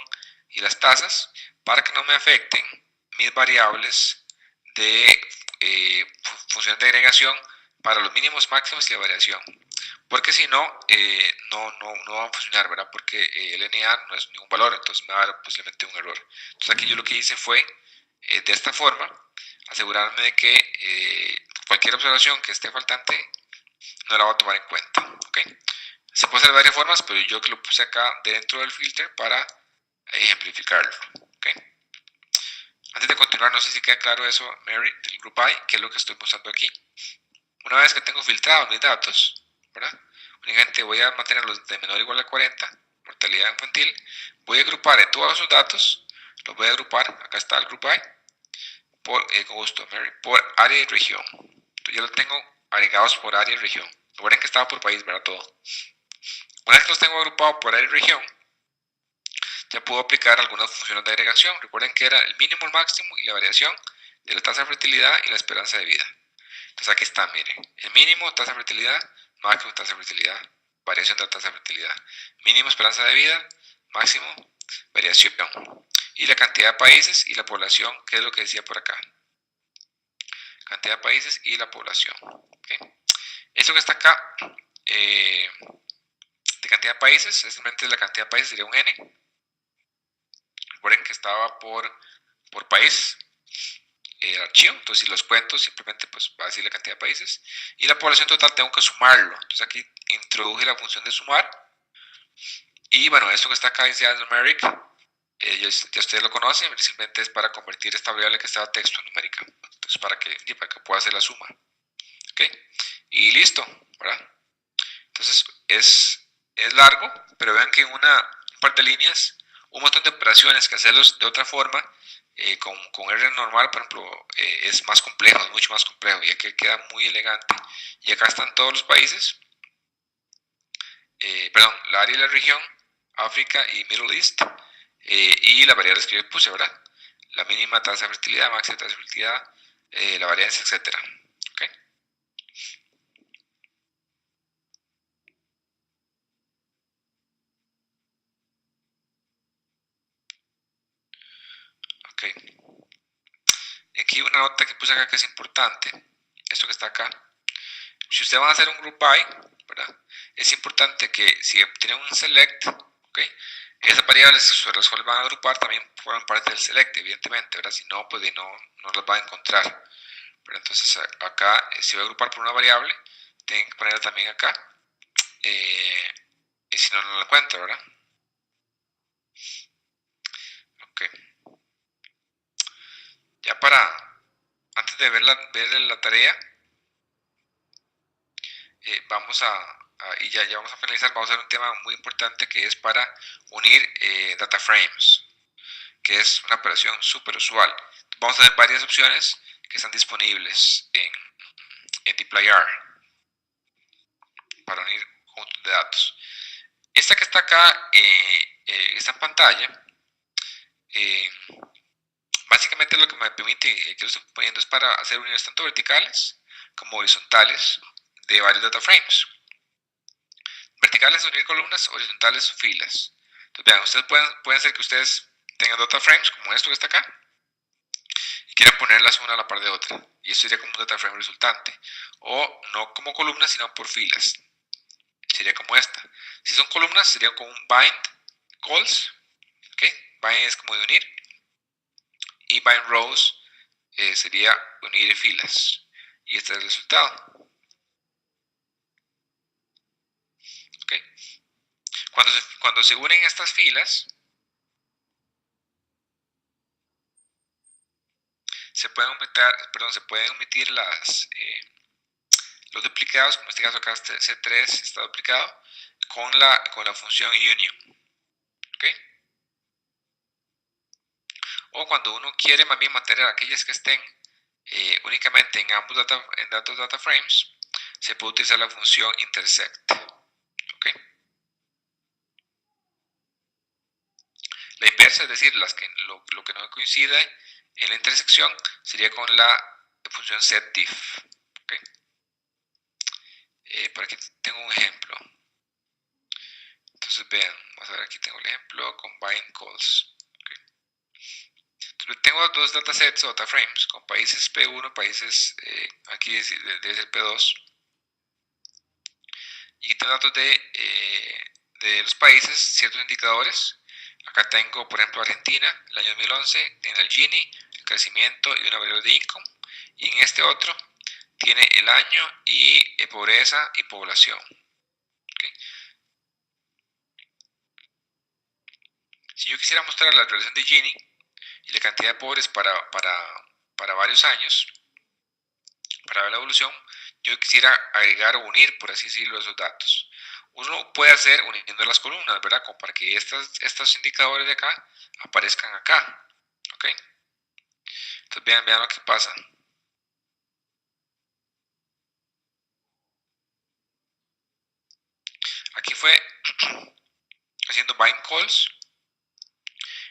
y las tasas, para que no me afecten mis variables de funciones de agregación para los mínimos, máximos y la variación. Porque si no, no va a funcionar, ¿verdad? Porque el NA no es ningún valor, entonces me va a dar posiblemente un error. Entonces aquí yo lo que hice fue, de esta forma, asegurarme de que cualquier observación que esté faltante no la va a tomar en cuenta, ¿ok? Se puede hacer de varias formas, pero yo que lo puse acá dentro del filter para ejemplificarlo, ¿ok? Antes de continuar, no sé si queda claro eso, Mary, del group by, que es lo que estoy mostrando aquí. Una vez que tengo filtrados mis datos, ¿verdad? Únicamente voy a mantenerlos de menor o igual a 40, mortalidad infantil. Voy a agrupar todos esos datos, los voy a agrupar, acá está el group by, con gusto, Mary, por área y región. Entonces ya los tengo agregados por área y región. Recuerden que estaba por país, ¿verdad? Todo. Una vez que los tengo agrupados por área y región, ya puedo aplicar algunas funciones de agregación. Recuerden que era el mínimo, el máximo y la variación de la tasa de fertilidad y la esperanza de vida. Entonces aquí está, miren, el mínimo, tasa de fertilidad, máximo, tasa de fertilidad, variación de la tasa de fertilidad, mínimo, esperanza de vida, máximo, variación, y la cantidad de países y la población, que es lo que decía por acá. Cantidad de países y la población. ¿Okay? Eso que está acá, de cantidad de países, simplemente la cantidad de países sería un N. Recuerden que estaba por país el archivo, entonces si los cuento simplemente pues va a decir la cantidad de países y la población total tengo que sumarlo, entonces aquí introduje la función de sumar y bueno, esto que está acá dice numeric, ya ustedes lo conocen, simplemente es para convertir esta variable que estaba texto a numérica, entonces para que pueda hacer la suma, ¿ok? Y listo, ¿verdad? Entonces es largo, pero vean que en un par de líneas, un montón de operaciones que hacerlos de otra forma, con R normal, por ejemplo, es más complejo, es mucho más complejo, y aquí queda muy elegante. Y acá están todos los países, perdón, la área y la región, África y Middle East, y las variables que yo puse, ¿verdad? La mínima tasa de fertilidad, máxima tasa de fertilidad, la varianza, etcétera. ¿Okay? Ok. Aquí una nota que puse acá que es importante, esto que está acá. Si ustedes van a hacer un group by, ¿verdad? Es importante que si tienen un select, ¿okay? Esas variables que se resuelvan a agrupar también forman parte del select, evidentemente, ¿verdad? Si no, pues no las va a encontrar. Pero entonces acá, si voy a agrupar por una variable, tienen que ponerla también acá. Y si no, no la encuentro, ¿verdad? Ok. Ya antes de ver la tarea, vamos a y ya vamos a finalizar, vamos a ver un tema muy importante que es para unir data frames, que es una operación súper usual. Vamos a ver varias opciones que están disponibles en dplyr para unir conjuntos de datos. Esta que está acá, está en pantalla, básicamente lo que me permite, que lo estoy poniendo, es para hacer uniones tanto verticales como horizontales de varios data frames. Verticales unir columnas, horizontales filas. Entonces vean, ustedes pueden ser que ustedes tengan data frames como esto que está acá y quieran ponerlas una a la par de otra, y esto sería como un data frame resultante, o no como columnas sino por filas, sería como esta. Si son columnas sería como un bind calls, ¿okay? Bind es como de unir, y bind rows sería unir filas, y este es el resultado. ¿Okay? Cuando se unen estas filas, se pueden omitir los duplicados, como en este caso acá C3 está duplicado, con la función union. ¿Okay? O cuando uno quiere más bien mantener aquellas que estén únicamente en ambos data frames, se puede utilizar la función intersect. ¿Okay? La inversa, es decir, lo que no coincide en la intersección, sería con la función setDiff. ¿Okay? Por aquí tengo un ejemplo. Entonces vean, vamos a ver, aquí tengo el ejemplo, combine calls. ¿Okay? Entonces, tengo dos datasets o data frames con países P1, países, aquí debe ser P2, y tengo datos de los países, ciertos indicadores. Acá tengo, por ejemplo, Argentina, el año 2011, tiene el Gini, el crecimiento y una variable de income. Y en este otro tiene el año y pobreza y población. ¿Okay? Si yo quisiera mostrar la relación de Gini y la cantidad de pobres para varios años, para ver la evolución, yo quisiera agregar o unir, por así decirlo, esos datos. Uno puede hacer uniendo las columnas, ¿verdad? Como para que estos indicadores de acá aparezcan acá. ¿Ok? Entonces vean lo que pasa. Aquí fue haciendo bind calls.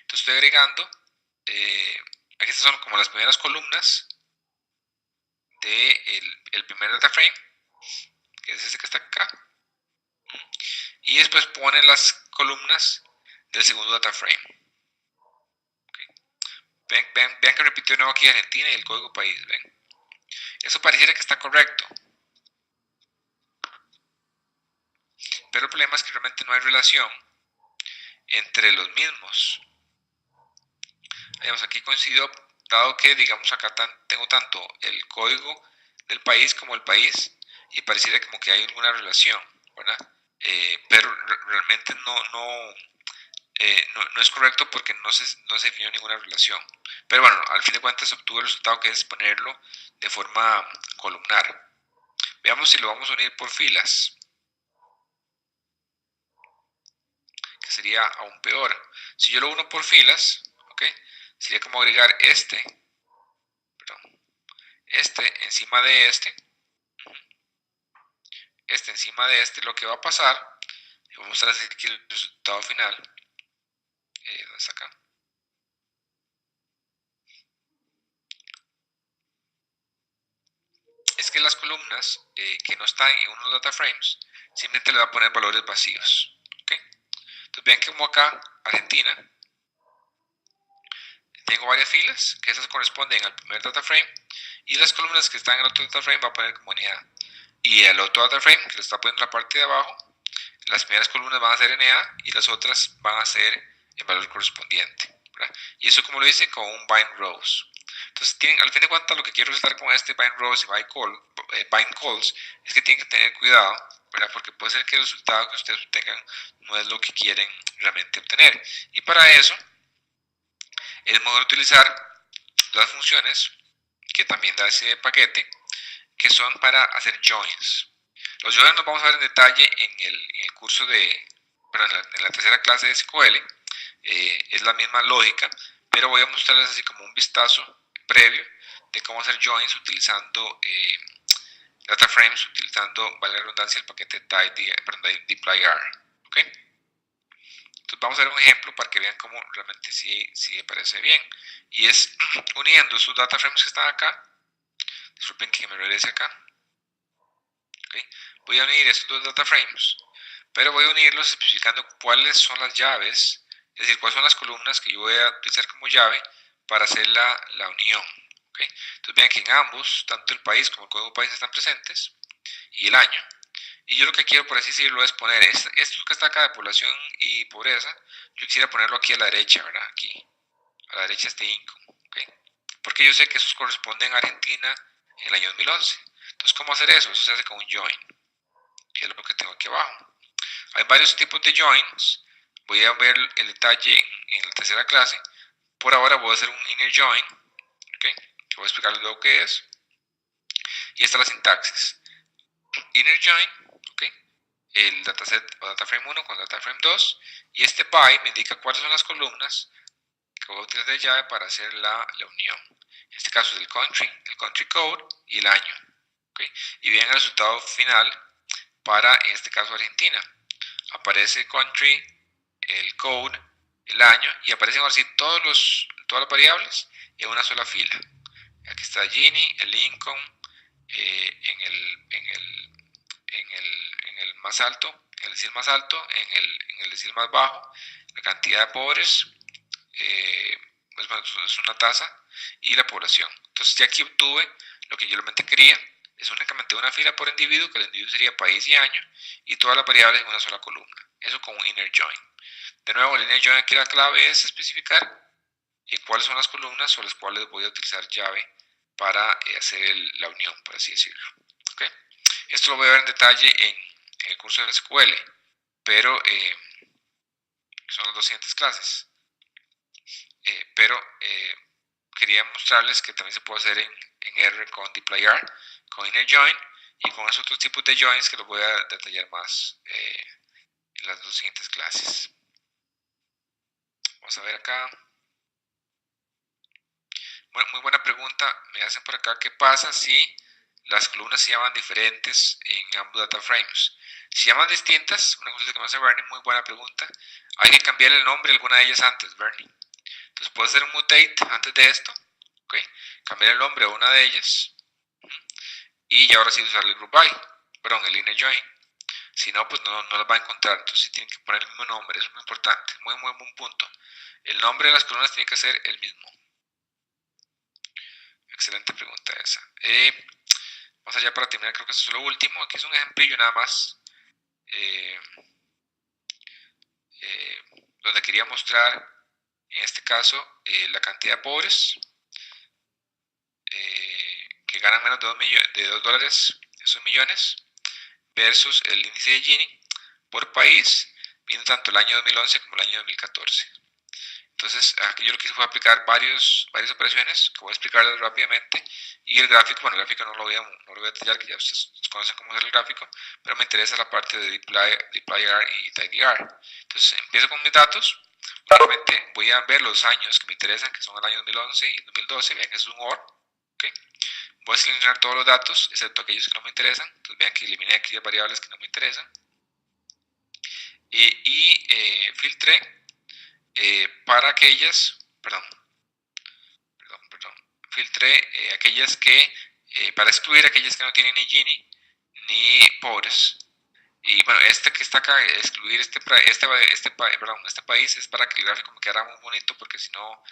Entonces estoy agregando, aquí estas son como las primeras columnas del primer data frame, que es este que está acá. Y después pone las columnas del segundo data frame. Vean que repitió de nuevo aquí Argentina y el código país. Ven. Eso pareciera que está correcto. Pero el problema es que realmente no hay relación entre los mismos. Digamos, aquí coincidió, dado que, digamos, acá tengo tanto el código del país como el país, y pareciera como que hay alguna relación, ¿verdad? Pero realmente no es correcto porque no se definió ninguna relación. Pero bueno, al fin de cuentas se obtuvo el resultado, que es ponerlo de forma columnar. Veamos si lo vamos a unir por filas, que sería aún peor. Si yo lo uno por filas, ¿okay? Sería como agregar este encima de este encima de este. Lo que va a pasar, y vamos a mostrar aquí el resultado final, ¿dónde está acá? Es que las columnas que no están en unos data frames, simplemente le va a poner valores vacíos. ¿Okay? Entonces vean que como acá, Argentina, tengo varias filas, que esas corresponden al primer data frame, y las columnas que están en el otro data frame va a poner como unidad. Y el otro data frame, que lo está poniendo en la parte de abajo, las primeras columnas van a ser NA y las otras van a ser el valor correspondiente, ¿verdad? Y eso, como lo dice, con un bind rows. Entonces, al fin de cuentas, lo que quiero resaltar con este bind rows y bind calls es que tienen que tener cuidado, ¿verdad? Porque puede ser que el resultado que ustedes obtengan no es lo que quieren realmente obtener. Y para eso es mejor utilizar las funciones que también da ese paquete, que son para hacer joins. Los joins los vamos a ver en detalle en el curso en la tercera clase de SQL. Es la misma lógica, pero voy a mostrarles así como un vistazo previo de cómo hacer joins utilizando data frames, utilizando, valga la redundancia, el paquete dplyr. ¿Okay? Entonces vamos a ver un ejemplo para que vean cómo realmente sí me parece bien. Y es uniendo estos data frames que están acá. Disculpen que me regrese acá. ¿Okay? Voy a unir estos dos data frames, pero voy a unirlos especificando cuáles son las llaves, es decir, cuáles son las columnas que yo voy a utilizar como llave para hacer la unión. ¿Okay? Entonces vean que en ambos, tanto el país como el código país están presentes y el año. Y yo lo que quiero, por así decirlo, es poner esto que está acá de población y pobreza, yo quisiera ponerlo aquí a la derecha, ¿verdad? Aquí, a la derecha este income, ¿okay? Porque yo sé que esos corresponden a Argentina en el año 2011. Entonces, ¿cómo hacer eso? Eso se hace con un join, que es lo que tengo aquí abajo. Hay varios tipos de joins. Voy a ver el detalle en la tercera clase. Por ahora voy a hacer un inner join, ¿okay? Que voy a explicarles luego qué es. Y esta es la sintaxis. Inner join, ¿okay? El dataset o dataframe 1 con dataframe 2. Y este by me indica cuáles son las columnas que voy a utilizar de llave para hacer la unión. En este caso es el country code y el año. ¿Okay? Y vean el resultado final para, en este caso, Argentina. Aparece country, el code, el año y aparecen ahora sí todas las variables en una sola fila. Aquí está Gini, el income, en el más alto, en el decil más alto, en el decil más bajo, la cantidad de pobres, pues bueno, es una tasa, y la población. Entonces ya aquí obtuve lo que yo realmente quería, es únicamente una fila por individuo, que el individuo sería país y año, y todas las variables en una sola columna. Eso con un inner join. De nuevo, el inner join aquí la clave es especificar cuáles son las columnas sobre las cuales voy a utilizar llave para hacer la unión, por así decirlo. ¿Okay? Esto lo voy a ver en detalle en el curso de SQL, pero son las 200 clases. Pero quería mostrarles que también se puede hacer en R con dplyr, con inner join y con esos otros tipos de joins que los voy a detallar más en las 2 siguientes clases. Vamos a ver acá. Bueno, muy buena pregunta. Me hacen por acá, ¿qué pasa si las columnas se llaman diferentes en ambos data frames? Si llaman distintas, una cosa que me hace Bernie, muy buena pregunta. Hay que cambiar el nombre de alguna de ellas antes, Bernie. Entonces puedo hacer un mutate antes de esto, ¿okay? Cambiar el nombre a una de ellas y ahora sí usar el group by, perdón, el inner join. Si no, pues no las va a encontrar. Entonces tienen que poner el mismo nombre, eso es muy importante, muy buen punto. El nombre de las columnas tiene que ser el mismo. Excelente pregunta esa. Vamos allá para terminar, creo que esto es lo último. Aquí es un ejemplillo nada más. Donde quería mostrar, en este caso, la cantidad de pobres que ganan menos de $2, esos millones, versus el índice de Gini por país, viendo tanto el año 2011 como el año 2014. Entonces, aquí yo lo que hice fue aplicar varias operaciones que voy a explicarles rápidamente. Y el gráfico, bueno, el gráfico no lo voy a detallar, que ya ustedes conocen cómo hacer el gráfico, pero me interesa la parte de dplyr y tidyr. Entonces, empiezo con mis datos. Nuevamente voy a ver los años que me interesan, que son el año 2011 y 2012. Vean que es un OR. ¿Okay? Voy a seleccionar todos los datos, excepto aquellos que no me interesan. Entonces, vean que eliminé aquellas variables que no me interesan. Y filtré para aquellas, filtré aquellas que, para excluir aquellas que no tienen ni Gini ni pobres. Y bueno, este que está acá, excluir este país es para que el gráfico me quedara muy bonito, porque si no,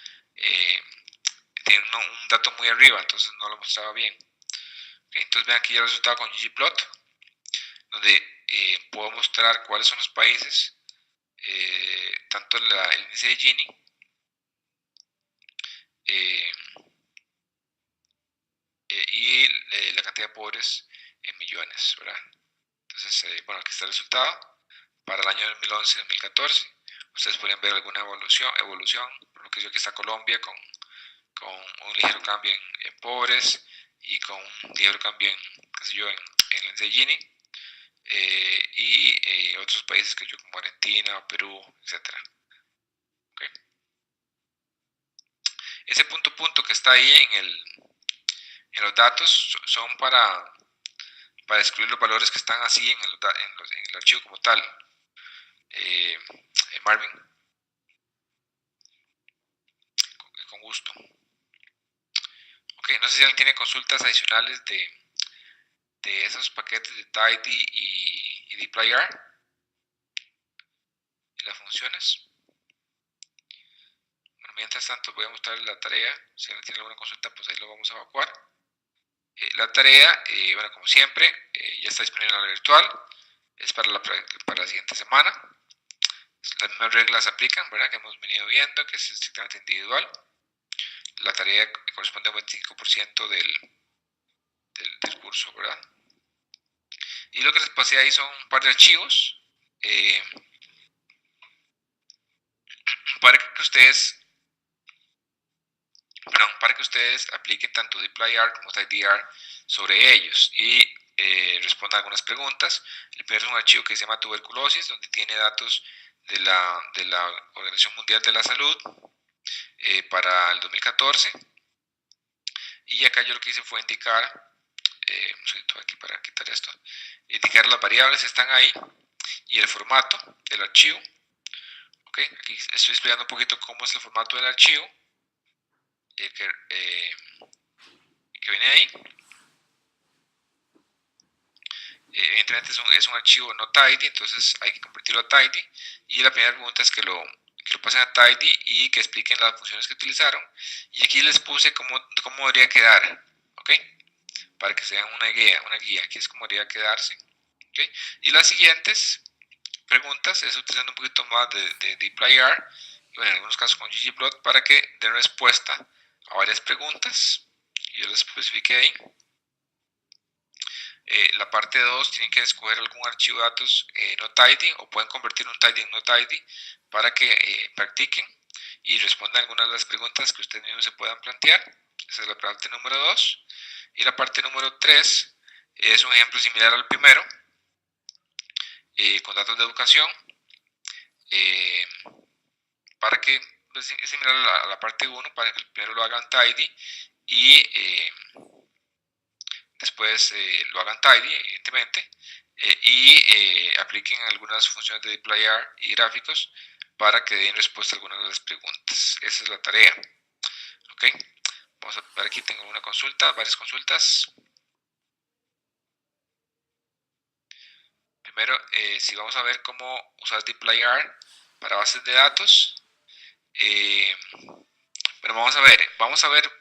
tiene un dato muy arriba, entonces no lo mostraba bien. Okay, entonces vean aquí el resultado con ggplot, donde puedo mostrar cuáles son los países, tanto el índice de Gini, y la cantidad de pobres en millones, ¿verdad? Entonces, bueno, aquí está el resultado para el año 2011-2014. Ustedes pueden ver alguna evolución, por lo que yo aquí está Colombia con un ligero cambio en pobres y con un ligero cambio en el índice de Gini. y otros países que yo como Argentina, Perú, etc. Okay. Ese punto que está ahí en los datos son para excluir los valores que están así en el archivo como tal. Marvin, con gusto. Ok, no sé si alguien tiene consultas adicionales de esos paquetes de tidy y dplyr y las funciones. Bueno, mientras tanto voy a mostrarles la tarea. Si alguien tiene alguna consulta, pues ahí lo vamos a evacuar. La tarea, bueno, como siempre, ya está disponible en la virtual. Es para la siguiente semana. Las mismas reglas aplican, ¿verdad? Que hemos venido viendo, que es estrictamente individual. La tarea corresponde a un 25% del curso, ¿verdad? Y lo que les pasé ahí son un par de archivos para que ustedes apliquen tanto dplyr como tidyr sobre ellos y respondan algunas preguntas. El primero es un archivo que se llama tuberculosis, donde tiene datos de la Organización Mundial de la Salud para el 2014. Y acá yo lo que hice fue indicar, un segundito aquí para quitar esto, indicar las variables que están ahí y el formato del archivo. Okay, aquí estoy explicando un poquito cómo es el formato del archivo que viene ahí. Evidentemente es un archivo no tidy, entonces hay que convertirlo a tidy. Y la primera pregunta es que lo pasen a tidy y que expliquen las funciones que utilizaron. Y aquí les puse cómo debería quedar, ¿ok? Para que sean una guía. Aquí es como debería quedarse. ¿Okay? Y las siguientes preguntas es utilizando un poquito más de dplyr, y bueno, en algunos casos con ggplot, para que den respuesta a varias preguntas. Yo les especifiqué ahí. La parte 2 tienen que escoger algún archivo de datos no tidy o pueden convertir un tidy en no tidy para que practiquen y respondan algunas de las preguntas que ustedes mismos se puedan plantear. Esa es la parte número 2. Y la parte número 3 es un ejemplo similar al primero, con datos de educación, para que pues, es similar a la parte 1, para que primero lo hagan tidy y después lo hagan tidy, evidentemente, y apliquen algunas funciones de dplyr y gráficos para que den respuesta a algunas de las preguntas. Esa es la tarea. Ok, vamos a ver aquí, tengo una consulta, varias consultas. Primero, si vamos a ver cómo usar dplyr para bases de datos. Bueno, vamos a ver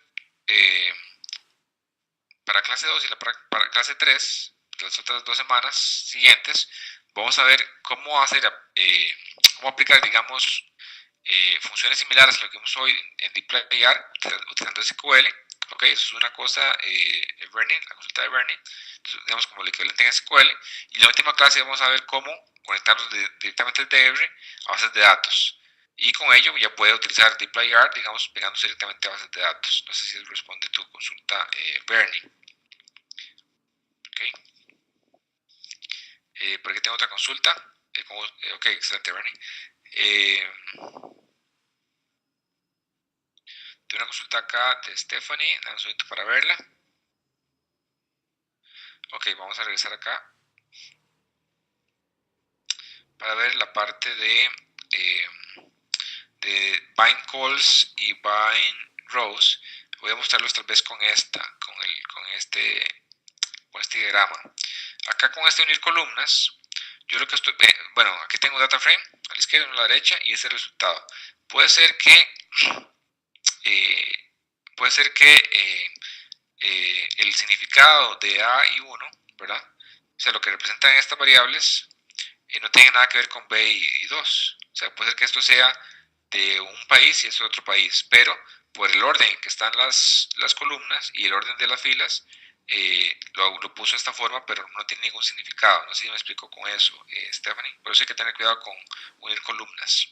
para clase 2 y para clase 3, las otras 2 semanas siguientes, vamos a ver cómo cómo aplicar, digamos, funciones similares a lo que vimos hoy en dplyr utilizando SQL. Ok, eso es una cosa, la consulta de Bernie, entonces, digamos como el equivalente en SQL. Y en la última clase vamos a ver cómo conectarlos directamente desde R a bases de datos. Y con ello ya puede utilizar dplyr, digamos, pegándose directamente a bases de datos. No sé si responde tu consulta, Bernie. Okay. Por aquí tengo otra consulta. Ok, excelente, Bernie. Tengo una consulta acá de Stephanie. Dame un segundito para verla. Ok, vamos a regresar acá para ver la parte de bind calls y bind rows. Voy a mostrarlos tal vez con este diagrama. Acá con este unir columnas, yo lo que estoy, bueno, aquí tengo data frame a la izquierda y a la derecha y ese es el resultado. Puede ser que el significado de A y 1, ¿verdad? O sea, lo que representan estas variables no tiene nada que ver con B y 2. O sea, puede ser que esto sea de un país y esto de otro país, pero por el orden en que están las columnas y el orden de las filas, lo puso de esta forma, pero no tiene ningún significado. No sé si me explico con eso, Stephanie. Por eso hay que tener cuidado con unir columnas.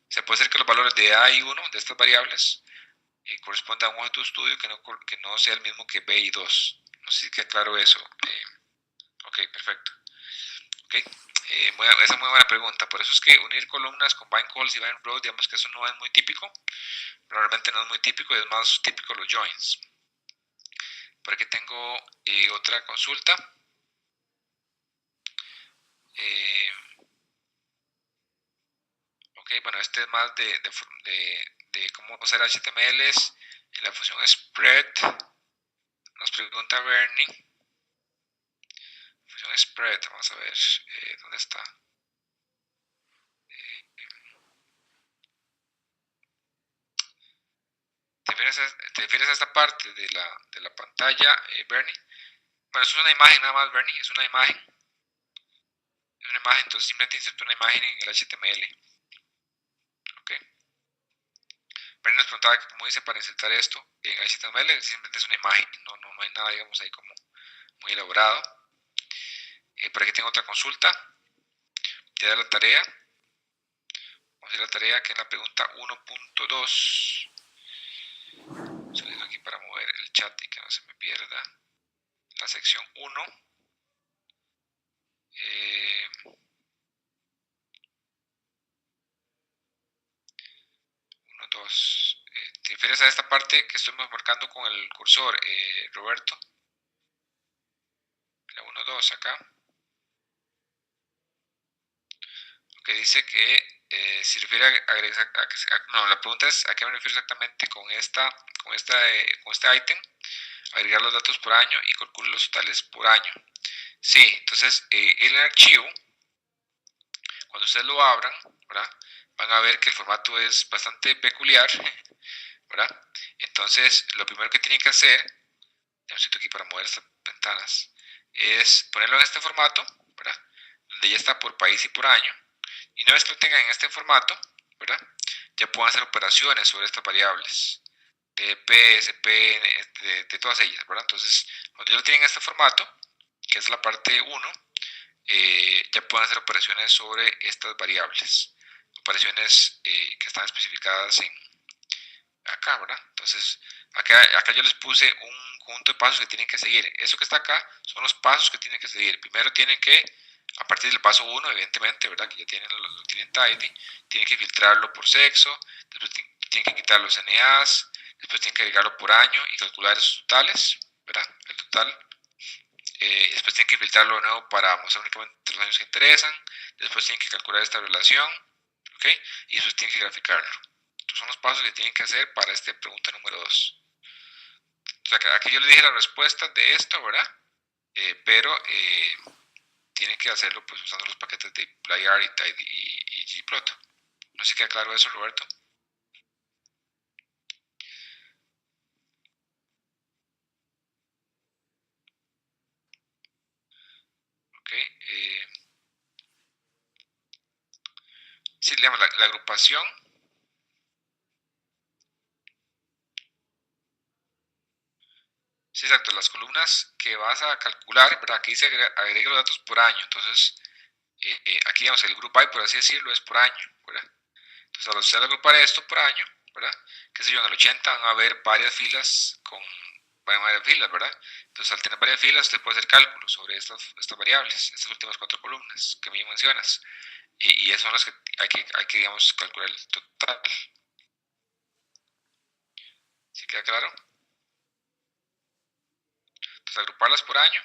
O sea, puede ser que los valores de A y 1 de estas variables correspondan a un objeto de estudio que no sea el mismo que B y 2. No sé si queda claro eso. Ok, perfecto. ¿Ok? Esa es muy buena pregunta. Por eso es que unir columnas con bind calls y bind row, digamos que eso no es muy típico. Probablemente no es muy típico, es más típico los joins. Por aquí tengo otra consulta. Ok, bueno, este es más de cómo hacer HTMLs en la función spread. Nos pregunta Bernie. Función spread, vamos a ver dónde está. ¿Te refieres a esta parte de la pantalla, Bernie? Bueno, es una imagen nada más, Bernie, es una imagen. Es una imagen, entonces simplemente inserto una imagen en el HTML. Ok. Bernie nos preguntaba que cómo dice para insertar esto en HTML, simplemente es una imagen, no hay nada, digamos, ahí como muy elaborado. Por aquí tengo otra consulta. Ya de la tarea. Vamos a ir a la tarea que es la pregunta 1.2. Saliendo aquí para mover el chat y que no se me pierda. La sección 1. 1, 2. ¿Te refieres a esta parte que estoy marcando con el cursor, Roberto? La 1, 2 acá. Que dice que se refiere no, la pregunta es a qué me refiero exactamente con este ítem, agregar los datos por año y calcular los totales por año. Sí, entonces el archivo, cuando ustedes lo abran, ¿verdad? Van a ver que el formato es bastante peculiar, ¿verdad? Entonces, lo primero que tienen que hacer, ya necesito aquí para mover estas ventanas, es ponerlo en este formato, ¿verdad? Donde ya está por país y por año. Y una vez que lo tengan en este formato, ¿verdad? Ya pueden hacer operaciones sobre estas variables. TP, SP, de todas ellas, ¿verdad? Entonces, cuando ya lo tienen en este formato, que es la parte 1, ya pueden hacer operaciones sobre estas variables. Operaciones que están especificadas acá, ¿verdad? Entonces, acá yo les puse un conjunto de pasos que tienen que seguir. Eso que está acá son los pasos que tienen que seguir. Primero tienen que, a partir del paso 1, evidentemente, ¿verdad? Que ya lo tienen tidy, tienen que filtrarlo por sexo, después tienen que quitar los NAs, después tienen que agregarlo por año y calcular esos totales, ¿verdad? El total. Después tienen que filtrarlo de nuevo para mostrar únicamente los años que interesan, después tienen que calcular esta relación, ¿ok? Y después tienen que graficarlo. Estos son los pasos que tienen que hacer para esta pregunta número 2. O sea, aquí yo les dije la respuesta de esto, ¿verdad? Pero tienen que hacerlo pues usando los paquetes de Playar y Gplot. No sé si queda claro eso, Roberto. Ok. Sí, digamos, la agrupación. Sí, exacto, las columnas que vas a calcular, ¿verdad? Aquí dice agrega los datos por año. Entonces, aquí digamos, el group by, por así decirlo, es por año, ¿verdad? Entonces, al usted agrupar esto por año, ¿verdad? Qué sé yo, en el 80 van a haber varias filas van a haber varias filas, ¿verdad? Entonces, al tener varias filas, usted puede hacer cálculos sobre estas variables, estas últimas 4 columnas que me mencionas. Y esas son las que hay que, digamos, calcular el total. ¿Sí queda claro? Entonces, agruparlas por año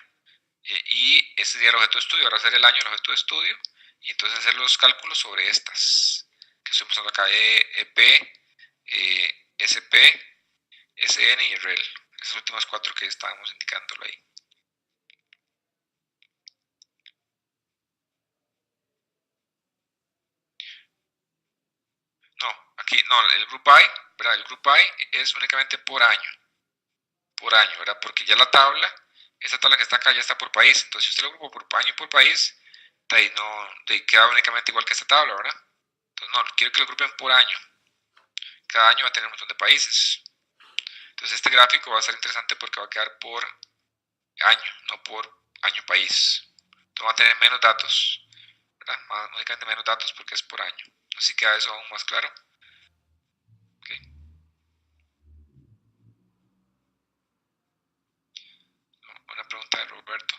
y ese sería el objeto de estudio. Ahora hacer el año el objeto de estudio y entonces hacer los cálculos sobre estas que estoy mostrando acá: EP, SP, SN y REL. Esas últimas 4 que estábamos indicándolo ahí. No, aquí no, el group by, ¿verdad? El group by es únicamente por año, ¿verdad? Porque ya la tabla, esta tabla que está acá ya está por país. Entonces, si usted lo agrupa por año y por país, de ahí no, de ahí queda únicamente igual que esta tabla, ¿verdad? Entonces, no, quiero que lo agrupen por año. Cada año va a tener un montón de países. Entonces, este gráfico va a ser interesante porque va a quedar por año, no por año país. Entonces, va a tener menos datos, ¿verdad? Únicamente menos datos porque es por año. Así queda eso aún más claro. Okay. Una pregunta de Roberto.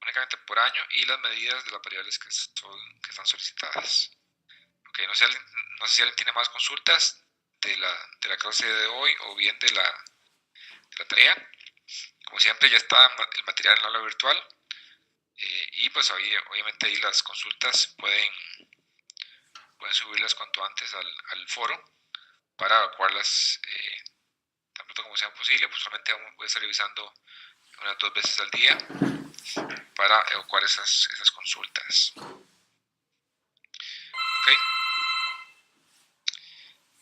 Únicamente por por año y las medidas de las variables que están solicitadas. Okay, no sé si alguien tiene más consultas de la clase de hoy o bien de la tarea. Como siempre ya está el material en el aula virtual y pues obviamente ahí las consultas pueden subirlas cuanto antes al foro para evacuarlas tan pronto como sea posible. Pues solamente voy a estar revisando unas 2 veces al día para evacuar esas consultas. Ok.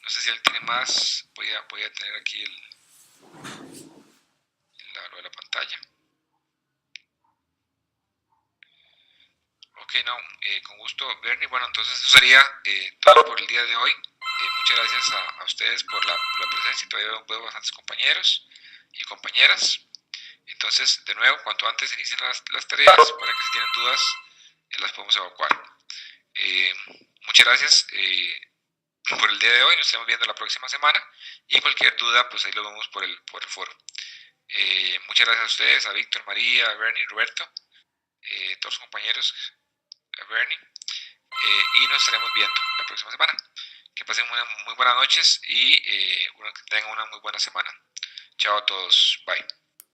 No sé si él tiene más. Voy a tener aquí lo de la pantalla. Ok, no, con gusto, Bernie. Bueno, entonces eso sería todo por el día de hoy. Muchas gracias a ustedes por la presencia. Todavía veo bastantes compañeros y compañeras. Entonces, de nuevo, cuanto antes inicien las tareas, para que si tienen dudas, las podemos evacuar. Muchas gracias por el día de hoy. Nos estamos viendo la próxima semana. Y cualquier duda, pues ahí lo vemos por el foro. Muchas gracias a ustedes, a Víctor, María, a Bernie, Roberto, todos los compañeros, a Bernie. Y nos estaremos viendo la próxima semana. Que pasen muy buenas noches y que tengan una muy buena semana. Chao a todos. Bye.